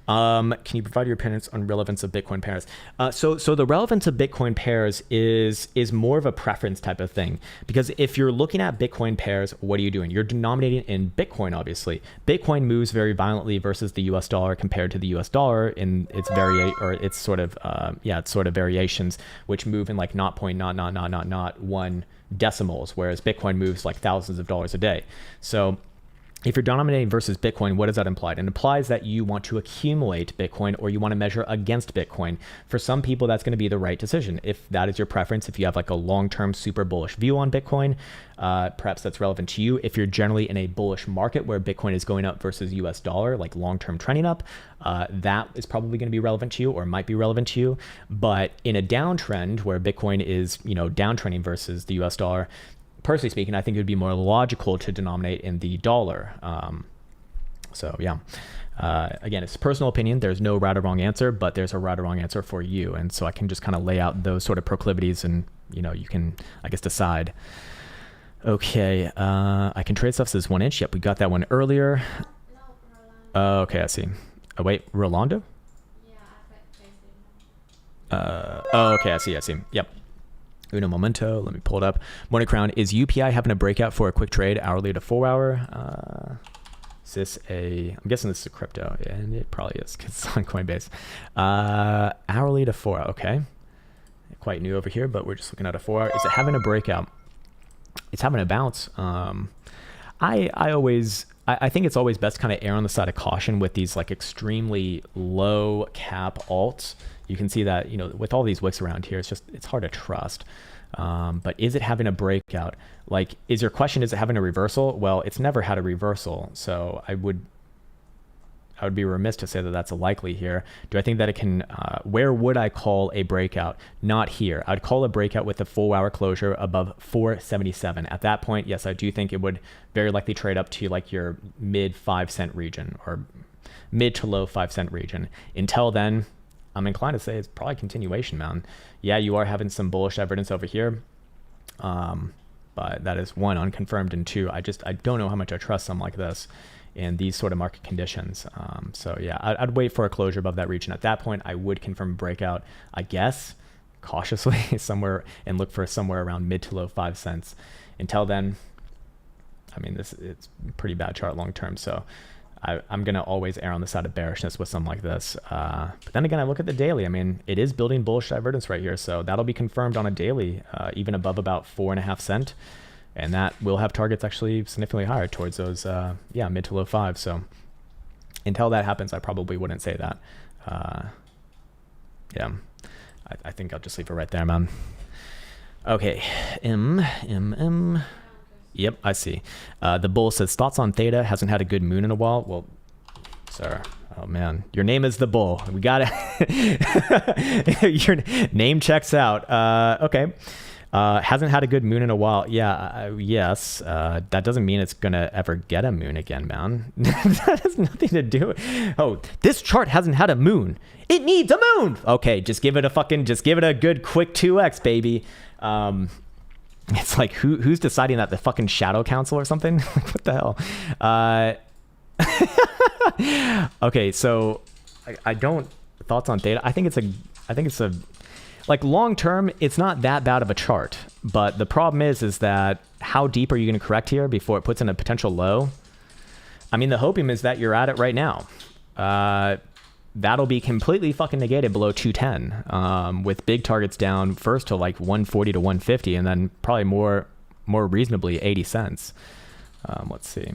can you provide your opinions on relevance of Bitcoin pairs? So the relevance of Bitcoin pairs is more of a preference type of thing, because if you're looking at Bitcoin pairs, what are you doing? You're denominating in Bitcoin, obviously. Bitcoin moves very violently versus the US dollar compared to the US dollar in its its sort of variations, which move in like 0.00001 decimals, whereas Bitcoin moves like thousands of dollars a day. So if you're denominating versus Bitcoin, what does that imply? It implies that you want to accumulate Bitcoin, or you want to measure against Bitcoin. For some people, that's going to be the right decision. If that is your preference, if you have like a long-term super bullish view on Bitcoin, perhaps that's relevant to you. If you're generally in a bullish market where Bitcoin is going up versus US dollar, like long-term trending up, that is probably going to be relevant to you, or might be relevant to you. But in a downtrend where Bitcoin is, you know, downtrending versus the US dollar, personally speaking, I think it would be more logical to denominate in the dollar. So yeah, again, it's personal opinion. There's no right or wrong answer, but there's a right or wrong answer for you. And so I can just kind of lay out those sort of proclivities, and, you know, you can, I guess, decide. Okay, I can trade stuff as 1 inch. Yep, we got that one earlier. Okay, I see. Oh, wait, Rolando? Okay, I see. Yep. Uno momento. Let me pull it up. Morning Krown, is UPI having a breakout for a quick trade hourly to 4 hour? Is this I'm guessing this is a crypto, and it probably is because it's on Coinbase. Hourly to 4 hour. Okay. Quite new over here, but we're just looking at a 4 hour. Is it having a breakout? It's having a bounce. I think it's always best to kind of err on the side of caution with these like extremely low cap alts. You can see that, you know, with all these wicks around here, it's hard to trust. But is it having a breakout? Like, is your question, is it having a reversal? Well, it's never had a reversal. So I would be remiss to say that that's a likely here. Do I think that it can, where would I call a breakout? Not here. I'd call a breakout with a 4 hour closure above 477. At that point, yes, I do think it would very likely trade up to like your mid 5 cent region, or mid to low 5 cent region. Until then, I'm inclined to say it's probably continuation, man. Yeah, you are having some bullish evidence over here. But that is one, unconfirmed, and two, I don't know how much I trust something like this in these sort of market conditions. So yeah, I'd wait for a closure above that region. At that point, I would confirm a breakout, I guess, cautiously somewhere, and look for somewhere around mid to low 5 cents. Until then, I mean, it's a pretty bad chart long term. So I'm going to always err on the side of bearishness with something like this. But then again, I look at the daily. I mean, it is building bullish divergence right here. So that'll be confirmed on a daily, even above about 4.5 cents. And that will have targets actually significantly higher towards those, mid to low 5. So until that happens, I probably wouldn't say that. I think I'll just leave it right there, man. Okay. Yep, I see. The bull says, thoughts on Theta? Hasn't had a good moon in a while. Well, sir, oh man, your name is the bull. We got it. Your name checks out. Okay. Hasn't had a good moon in a while. Yeah, yes. That doesn't mean it's going to ever get a moon again, man. That has nothing to do with... Oh, this chart hasn't had a moon. It needs a moon. Okay, just give it a good quick 2x, baby. It's like, who's deciding that? The fucking Shadow Council or something? What the hell? Okay, so I don't... Thoughts on Theta? I think it's a like long term, it's not that bad of a chart, but the problem is that how deep are you going to correct here before it puts in a potential low? I mean, the hopium is that you're at it right now. That'll be completely fucking negated below 210, with big targets down first to like 140 to 150, and then probably more reasonably 80 cents. Let's see.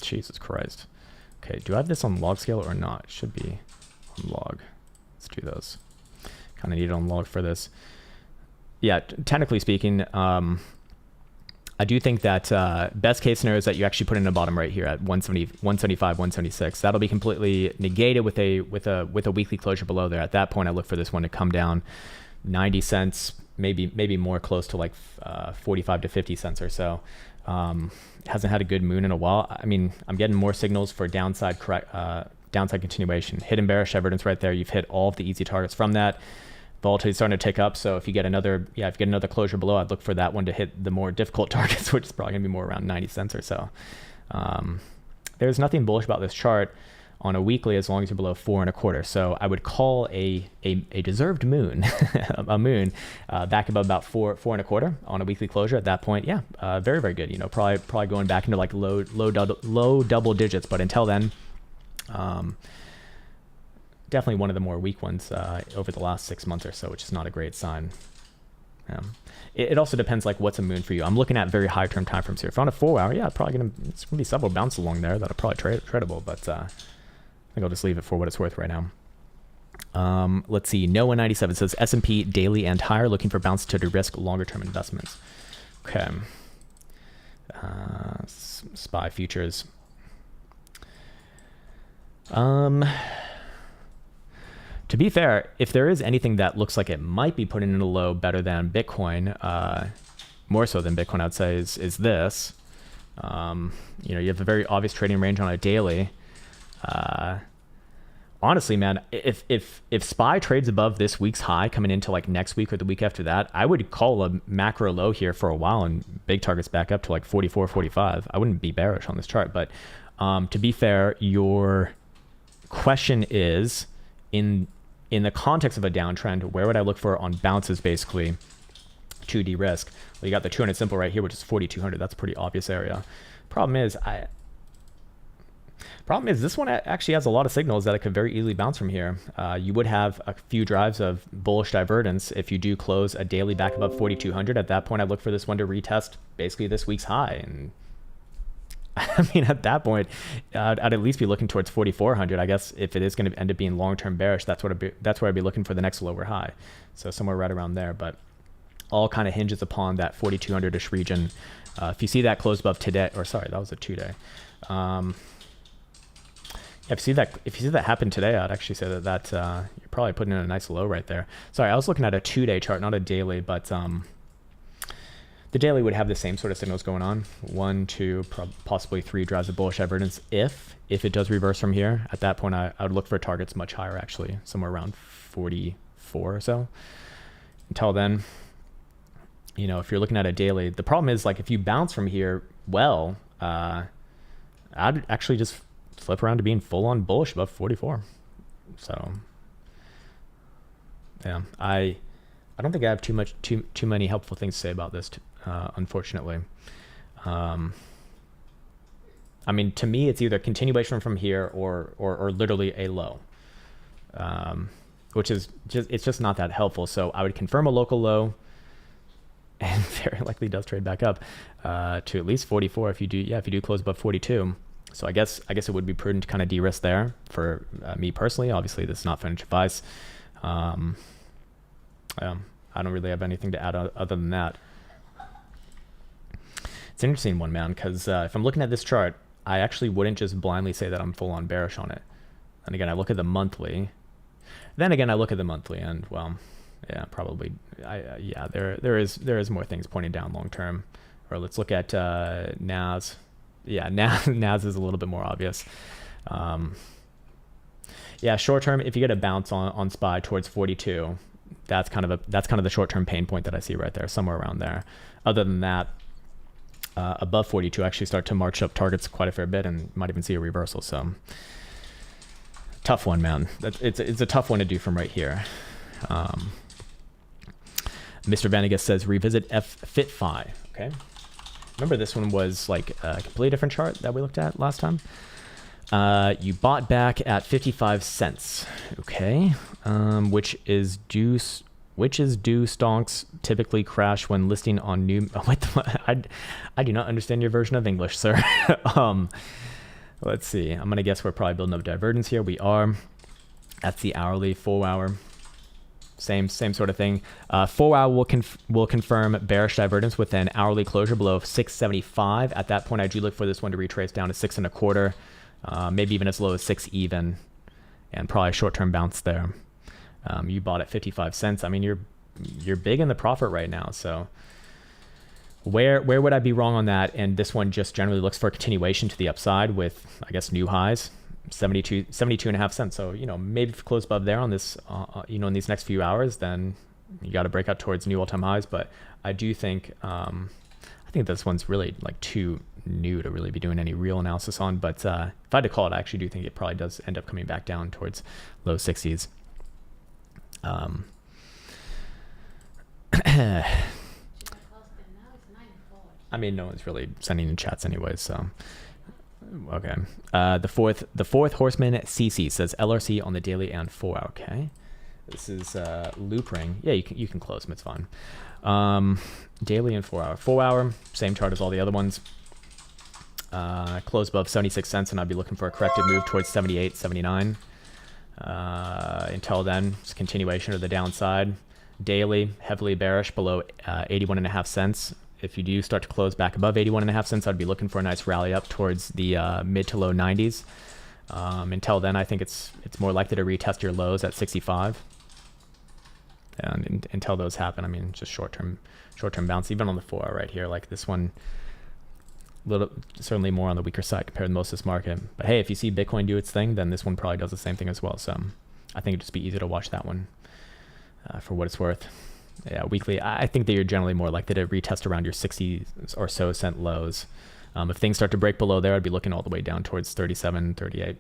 Jesus Christ. Okay, do I have this on log scale or not? It should be on log. Let's do those. Kind of need it on log for this. Yeah, technically speaking, I do think that best case scenario is that you actually put in a bottom right here at 170, 175, 176. That'll be completely negated with a weekly closure below there. At that point, I look for this one to come down 90 cents, maybe more close to like 45 to 50 cents or so. Hasn't had a good moon in a while. I mean, I'm getting more signals for downside continuation. Hidden bearish evidence right there. You've hit all of the easy targets from that. Volatility is starting to tick up, so if you get another closure below, I'd look for that one to hit the more difficult targets, which is probably gonna be more around 90 cents or so. There's nothing bullish about this chart on a weekly as long as you're below 4.25. So I would call a deserved moon, a moon back above about 4.25 on a weekly closure. At that point, yeah, very very good. You know, probably going back into like low double digits, but until then. Definitely one of the more weak ones over the last 6 months or so, which is not a great sign. It also depends like what's a moon for you. I'm looking at very high term time frames here. If on a 4 hour, yeah, it's gonna be several bounces along there that are probably tradable, but I think I'll just leave it for what it's worth right now. Let's see. Noah 97 says S&P daily and higher, looking for bounce to de-risk longer term investments. Okay. SPY futures. To be fair, if there is anything that looks like it might be putting in a low better than Bitcoin, more so than Bitcoin, I'd say is this. You know, you have a very obvious trading range on a daily. Honestly, man, if SPY trades above this week's high coming into like next week or the week after that, I would call a macro low here for a while and big targets back up to like 44, 45. I wouldn't be bearish on this chart, but to be fair, your question is in the context of a downtrend, where would I look for on bounces basically to de-risk? Well, you got the 200 simple right here, which is 4,200. That's a pretty obvious area. Problem is this one actually has a lot of signals that it could very easily bounce from here. You would have a few drives of bullish divergence if you do close a daily back above 4,200. At that point, I look for this one to retest basically this week's high. And I mean, at that point, I'd at least be looking towards 4,400. I guess if it is going to end up being long-term bearish, that's where I'd be looking for the next lower high. So somewhere right around there. But all kind of hinges upon that 4,200-ish region. If you see that close above today, or sorry, that was a 2-day. If you see that happen today, I'd actually say that you're probably putting in a nice low right there. Sorry, I was looking at a 2-day chart, not a daily, but the daily would have the same sort of signals going on. 1, 2, possibly 3 drives of bullish evidence. If it does reverse from here, at that point, I would look for targets much higher, actually, somewhere around 44 or so. Until then, you know, if you're looking at a daily, the problem is like if you bounce from here, well, I'd actually just flip around to being full on bullish above 44. So yeah, I don't think I have too many helpful things to say about this, unfortunately. I mean, to me, it's either continuation from here or literally a low, which is just not that helpful. So I would confirm a local low, and very likely does trade back up to at least 44 if you do close above 42. So I guess it would be prudent to kind of de-risk there for me personally. Obviously, this is not financial advice. I don't really have anything to add other than that. It's an interesting one, man, because if I'm looking at this chart, I actually wouldn't just blindly say that I'm full on bearish on it. And again, I look at the monthly. Then again, I look at the monthly, and well, yeah, probably, there is more things pointing down long term. Or let's look at NAS. Yeah, NAS is a little bit more obvious. Yeah, short term, if you get a bounce on SPY towards 42, that's kind of the short term pain point that I see right there, somewhere around there. Other than that, above 42, actually start to march up targets quite a fair bit, and might even see a reversal. So tough one, man. It's a tough one to do from right here. Mr. Vanegas says revisit FitFi. Okay. Remember this one was like a completely different chart that we looked at last time. You bought back at 55 cents. Okay. Which is due stonks typically crash when listing on new. I do not understand your version of English, sir. Let's see. I'm gonna guess we're probably building up divergence here. We are. That's the hourly, 4 hour. same sort of thing. 4 hour will confirm bearish divergence with an hourly closure below 675. At that point, I do look for this one to retrace down to 6.25, maybe even as low as 6 even, and probably a short-term bounce there. You bought at 55 cents. I mean, you're big in the profit right now. So where would I be wrong on that? And this one just generally looks for a continuation to the upside with, I guess, new highs. 72.5 cents. So, maybe if you close above there on this, in these next few hours, then you got to break out towards new all-time highs. But I do think, I think this one's really like too new to really be doing any real analysis on. But if I had to call it, I actually do think it probably does end up coming back down towards low 60s. I mean, no one's really sending in chats anyways, so. Okay. The fourth horseman CC says LRC on the daily and 4 hour. Okay. This is loop ring. Yeah, you can close them. It's fine. Daily and 4 hour. 4 hour, same chart as all the other ones. Close above 76 cents, and I'd be looking for a corrected move towards 78, 79. Until then, it's a continuation of the downside. Daily, heavily bearish below 81.5 cents. If you do start to close back above 81.5 cents, I'd be looking for a nice rally up towards the mid to low 90s. Until then, I think it's more likely to retest your lows at 65. And until those happen, I mean, just short-term bounce, even on the 4 hour right here, like this one, certainly more on the weaker side compared to most of this market. But hey, if you see Bitcoin do its thing, then this one probably does the same thing as well. So I think it'd just be easy to watch that one for what it's worth. Yeah, weekly, I think that you're generally more likely to retest around your 60 or so cent lows. If things start to break below there, I'd be looking all the way down towards 37, 38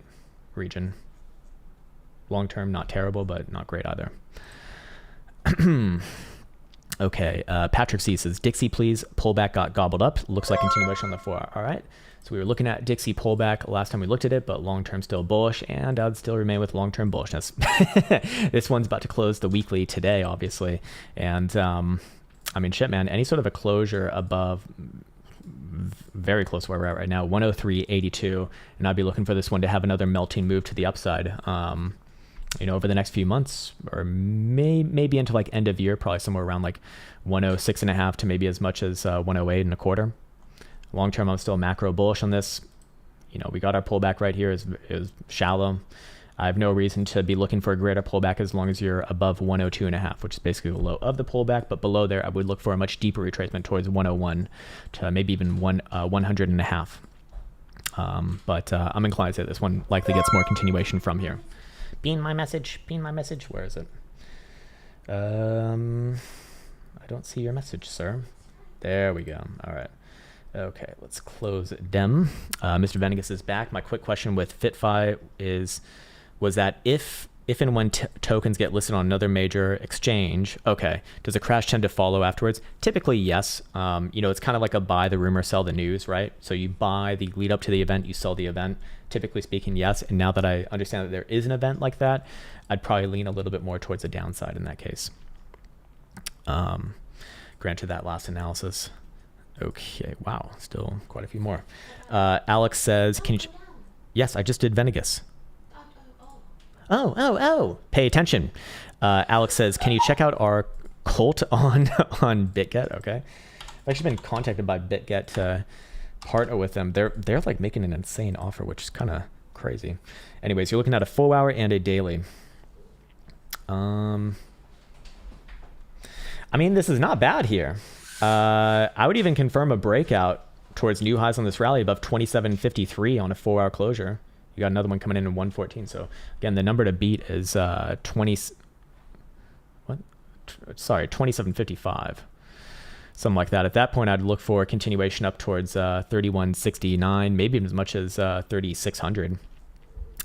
region. Long term, not terrible, but not great either. Okay, Patrick C says, Dixie, please. Pullback got gobbled up. Looks like continuation on the 4 hour. All right. So we were looking at Dixie pullback last time we looked at it, but long-term still bullish, and I'd still remain with long-term bullishness. This one's about to close the weekly today, obviously. And I mean, shit, man, any sort of a closure above, very close to where we're at right now, 103.82, and I'd be looking for this one to have another melting move to the upside. Over the next few months, or maybe into like end of year, probably somewhere around like 106.5 to maybe as much as 108.25. Long term, I'm still macro bullish on this. We got our pullback right here is shallow. I have no reason to be looking for a greater pullback as long as you're above 102.5, which is basically the low of the pullback. But below there, I would look for a much deeper retracement towards 101 to maybe even 100.5. But I'm inclined to say this one likely gets more continuation from here. Being my message. Where is it? I don't see your message, sir. There we go. All right. Okay, let's close them. Mr. Venegas is back. My quick question with FitFi was that if and when tokens get listed on another major exchange, okay, does a crash tend to follow afterwards? Typically, yes. It's kind of like a buy the rumor, sell the news, right? So you buy the lead up to the event, you sell the event. Typically speaking, yes. And now that I understand that there is an event like that, I'd probably lean a little bit more towards the downside in that case. Granted that last analysis. Okay, wow, still quite a few more. Alex says, can you... Yes, I just did Venegas. Oh, pay attention. Alex says, can you check out our cult on BitGet? Okay. I've actually been contacted by BitGet to partner with them. They're like making an insane offer, which is kind of crazy. Anyways, you're looking at a 4 hour and a daily. I mean, this is not bad here. I would even confirm a breakout towards new highs on this rally above 27.53 on a 4 hour closure. You got another one coming in 114. So again, the number to beat is 27.55, something like that. At that point, I'd look for a continuation up towards 31.69, maybe as much as 3600.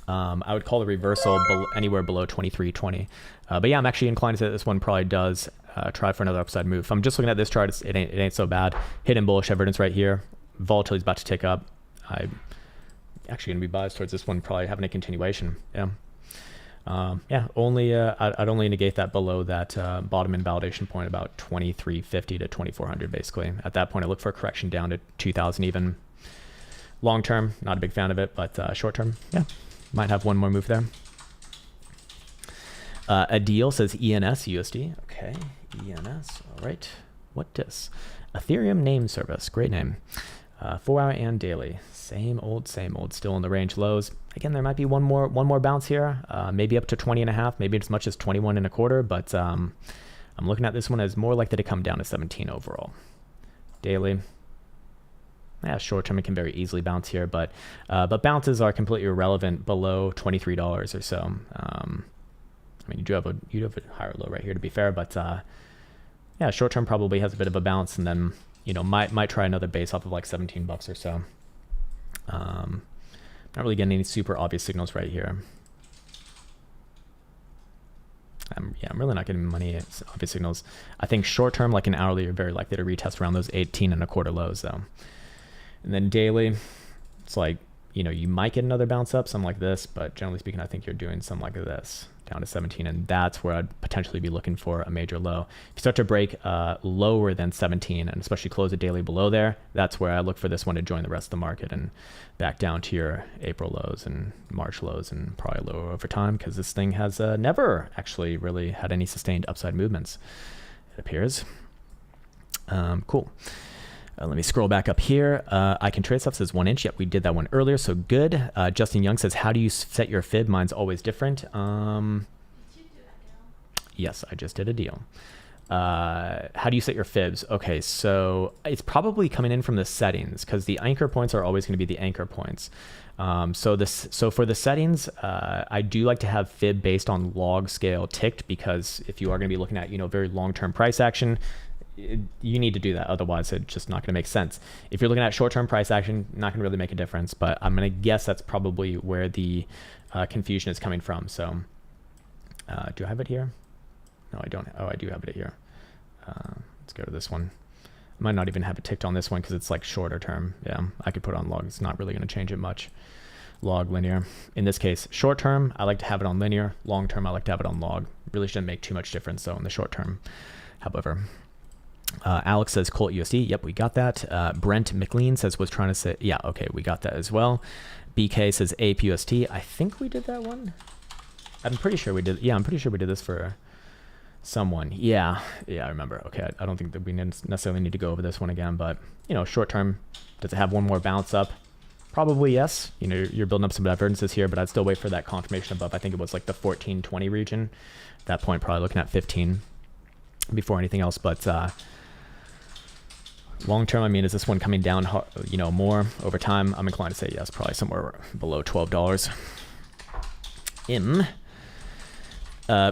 I would call the reversal anywhere below 23.20. But yeah, I'm actually inclined to say that this one probably does try for another upside move. If I'm just looking at this chart, it ain't so bad. Hidden bullish evidence right here. Volatility is about to tick up. I'm actually going to be biased towards this one probably having a continuation. Yeah. I'd only negate that below that bottom invalidation point about 2350 to 2400 basically. At that point, I look for a correction down to 2000 even. Long term, not a big fan of it, but short term, yeah, might have one more move there. Adil says ENS USD. Okay, ENS. All right. What is Ethereum name service? Great name. 4 hour and daily. Same old, same old. Still in the range lows. Again, there might be one more bounce here. Maybe up to 20.5. Maybe as much as 21.25. But I'm looking at this one as more likely to come down to 17 overall. Daily. Yeah, short term it can very easily bounce here, but bounces are completely irrelevant below $23 or so. I mean, you do have a higher low right here to be fair, but yeah, short term probably has a bit of a bounce, and then might try another base off of like $17 or so. Not really getting any super obvious signals right here. I'm really not getting many obvious signals. I think short term, like an hourly, you're very likely to retest around those 18.25 lows though. And then daily, it's like, you might get another bounce up, something like this, but generally speaking, I think you're doing something like this, down to 17, and that's where I'd potentially be looking for a major low. If you start to break lower than 17, and especially close a daily below there, that's where I look for this one to join the rest of the market and back down to your April lows and March lows and probably lower over time, because this thing has never actually really had any sustained upside movements, it appears. Cool. Let me scroll back up here. I can trade stuff says 1 inch. Yep, we did that one earlier, so good. Justin Young says, how do you set your fib? Mine's always different. Yes, I just did a deal. How do you set your fibs? Okay, so it's probably coming in from the settings, because the anchor points are always going to be the anchor points. So for the settings, I do like to have fib based on log scale ticked, because if you are going to be looking at very long-term price action, you need to do that, otherwise it's just not going to make sense. If you're looking at short-term price action, not going to really make a difference, but I'm going to guess that's probably where the confusion is coming from. So do I have it here? No, I don't. Oh, I do have it here. Let's go to this one. I might not even have it ticked on this one because it's like shorter term. Yeah, I could put it on log. It's not really going to change it much. Log, linear. In this case, short term, I like to have it on linear. Long term, I like to have it on log. Really shouldn't make too much difference though in the short term. However, Alex says Colt USD. Yep, we got that. Brent McLean says was trying to say, yeah, okay, we got that as well. BK says APUST. I think we did that one. I'm pretty sure we did. Yeah, I'm pretty sure we did this for someone. Yeah, I remember. Okay, I don't think that we necessarily need to go over this one again, but short term, does it have one more bounce up? Probably yes. You're building up some divergences here, but I'd still wait for that confirmation above. I think it was like the 1420 region. At that point, probably looking at 15 before anything else, but long term, I mean, is this one coming down, more over time? I'm inclined to say yes, probably somewhere below $12.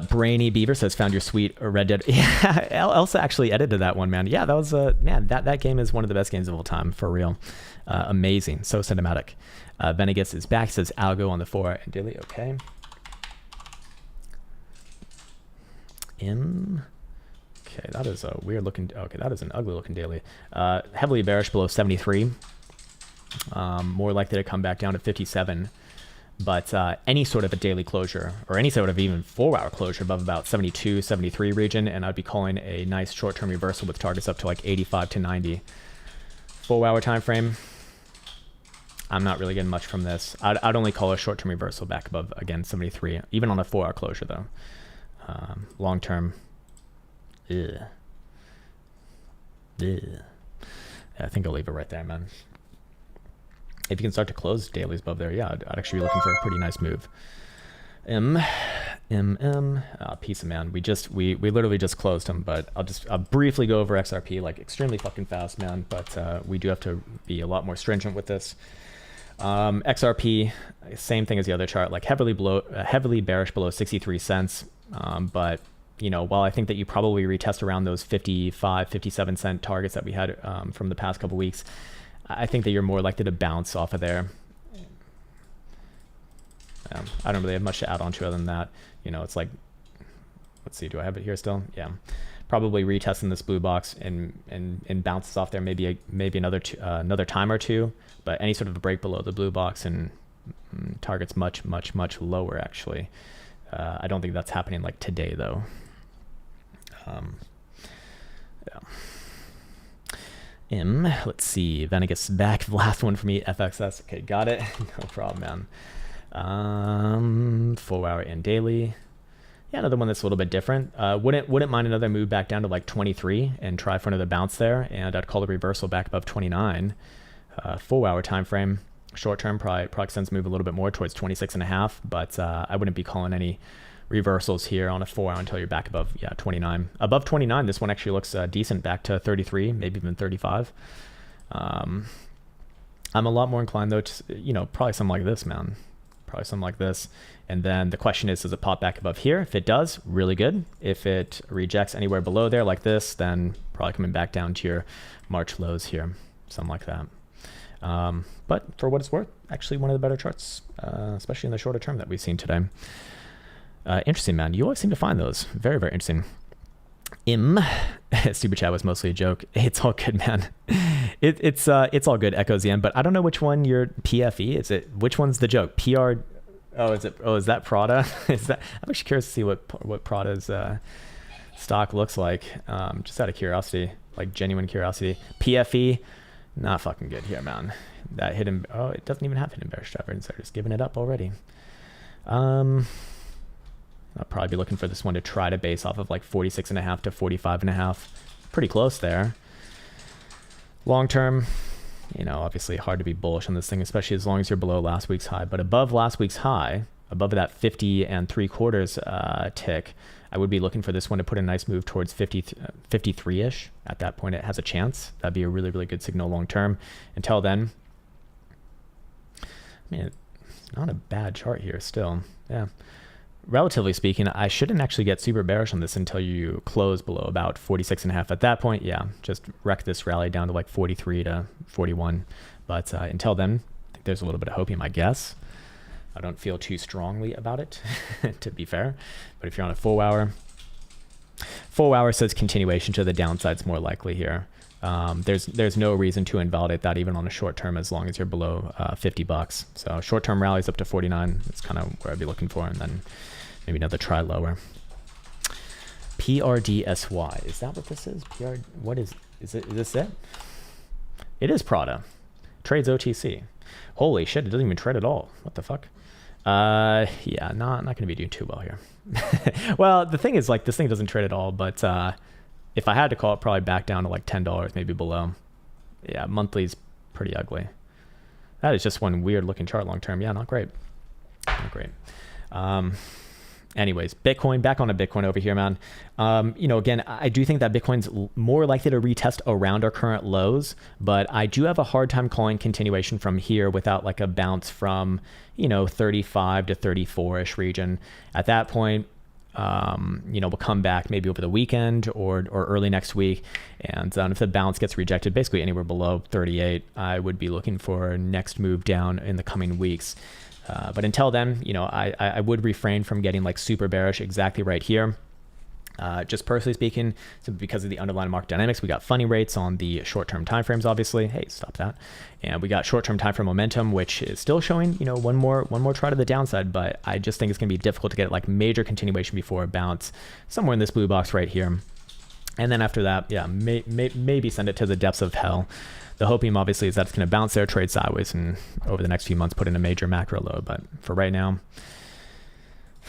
Brainy Beaver says, found your sweet Red Dead. Yeah, Elsa actually edited that one, man. Yeah, that was man, that game is one of the best games of all time, for real. Amazing, so cinematic. Venegas is back, says Algo on the 4 and daily. Okay. Okay, that is a weird looking. Okay, that is an ugly looking daily. Heavily bearish below 73. More likely to come back down to 57. But any sort of a daily closure, or any sort of even 4-hour closure above about 72, 73 region, and I'd be calling a nice short-term reversal with targets up to like 85 to 90. 4-hour time frame, I'm not really getting much from this. I'd only call a short-term reversal back above, again, 73, even on a 4-hour closure though. Long-term, yeah, I think I'll leave it right there, man. If you can start to close dailies above there, yeah, I'd actually be looking for a pretty nice move. Piece of man. We literally just closed him, but I'll briefly go over XRP like extremely fucking fast, man. But we do have to be a lot more stringent with this. XRP, same thing as the other chart, like heavily bearish below 63 cents. But while I think that you probably retest around those 55, 57 cent targets that we had from the past couple weeks, I think that you're more likely to bounce off of there. I don't really have much to add on to other than that. It's like, let's see, do I have it here still? Yeah, probably retesting this blue box and bounces off there maybe another time or two. But any sort of a break below the blue box and targets much lower actually. I don't think that's happening like today though. Yeah. Let's see, Venegas back, last one for me, FXS. Okay, got it. No problem, man. 4-hour and daily. Yeah, another one that's a little bit different. Wouldn't mind another move back down to like 23 and try for another bounce there. And I'd call a reversal back above 29. 4-hour time frame. Short term probably extends move a little bit more towards 26.5. But I wouldn't be calling any reversals here on a 4 hour until you're back above 29. Above 29, this one actually looks decent back to 33, maybe even 35. I'm a lot more inclined though to probably something like this, man. Probably something like this. And then the question is, does it pop back above here? If it does, really good. If it rejects anywhere below there like this, then probably coming back down to your March lows here, something like that. But for what it's worth, actually one of the better charts, especially in the shorter term that we've seen today. Interesting, man. You always seem to find those. Very, very interesting. Super chat was mostly a joke. It's all good, man. It's all good. Echoes the end, but I don't know which one your PFE is. Which one's the joke? PR. Is that Prada? I'm actually curious to see what Prada's stock looks like. Just out of curiosity, like genuine curiosity. PFE, not fucking good here, man. That hidden. Oh, it doesn't even have hidden bearish driver, and so just giving it up already. I'll probably be looking for this one to try to base off of like 46.5 to 45.5. Pretty close there. Long term, obviously hard to be bullish on this thing, especially as long as you're below last week's high. But above last week's high, above that 50 3/4 tick, I would be looking for this one to put a nice move towards 53-ish. At that point, it has a chance. That'd be a really, really good signal long term. Until then, I mean, it's not a bad chart here still. Yeah. Relatively speaking, I shouldn't actually get super bearish on this until you close below about 46.5. At that point, yeah, just wreck this rally down to like 43 to 41. But until then, I think there's a little bit of hopium, I guess. I don't feel too strongly about it, to be fair. But if you're on a 4 hour says continuation to the downside's more likely here. There's no reason to invalidate that even on a short term as long as you're below $50. So short term rallies up to 49. That's kind of where I'd be looking for, and then maybe another try lower. PRDSY, is that what this is? What is this it? It is Prada. Trades OTC. Holy shit, it doesn't even trade at all. What the fuck? Yeah, not gonna be doing too well here. Well, the thing is, like, this thing doesn't trade at all, but if I had to call it, probably back down to like $10, maybe below. Yeah, monthly's pretty ugly. That is just one weird looking chart long term. Yeah, not great. Not great. Anyways, Bitcoin, back on a Bitcoin over here, man. Again, I do think that Bitcoin's more likely to retest around our current lows, but I do have a hard time calling continuation from here without like a bounce from, 35 to 34-ish region. At that point, we'll come back maybe over the weekend or early next week. And if the bounce gets rejected, basically anywhere below 38, I would be looking for next move down in the coming weeks. But until then, I would refrain from getting like super bearish exactly right here. Just personally speaking, simply because of the underlying market dynamics, we got funding rates on the short-term timeframes, obviously. Hey, stop that. And we got short-term timeframe momentum, which is still showing, one more try to the downside. But I just think it's going to be difficult to get like major continuation before a bounce somewhere in this blue box right here. And then after that, yeah, maybe send it to the depths of hell. The hopium obviously is that it's going to bounce there, trade sideways, and over the next few months put in a major macro low. But for right now,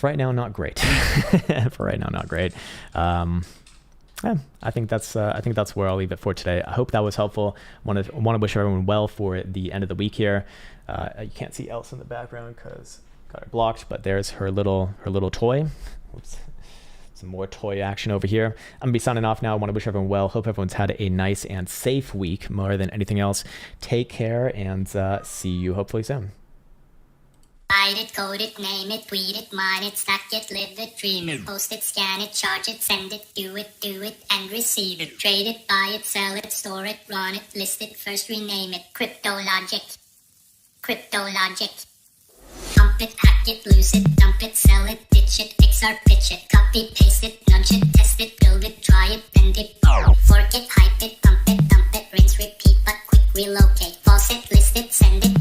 not great. For right now, not great. Yeah, I think that's where I'll leave it for today. I hope that was helpful. Want to wish everyone well for the end of the week here. You can't see Elsa in the background because got it blocked, but there's her little toy. Oops. Some more toy action over here. I'm gonna be signing off now. I want to wish everyone well. Hope everyone's had a nice and safe week more than anything else. Take care and see you hopefully soon. Write it, code it, name it, tweet it, mine it, stack it, live it, dream it, post it, scan it, charge it, send it, do it, and receive it. Trade it, buy it, sell it, store it, run it, list it, first rename it. Crypto logic. Pump it, hack it, lose it, dump it, sell it, ditch it, fix or pitch it, copy, paste it, nudge it, test it, build it, try it, bend it, fork it, hype it, pump it, dump it, rinse, repeat, but quick relocate, pause it, list it, send it,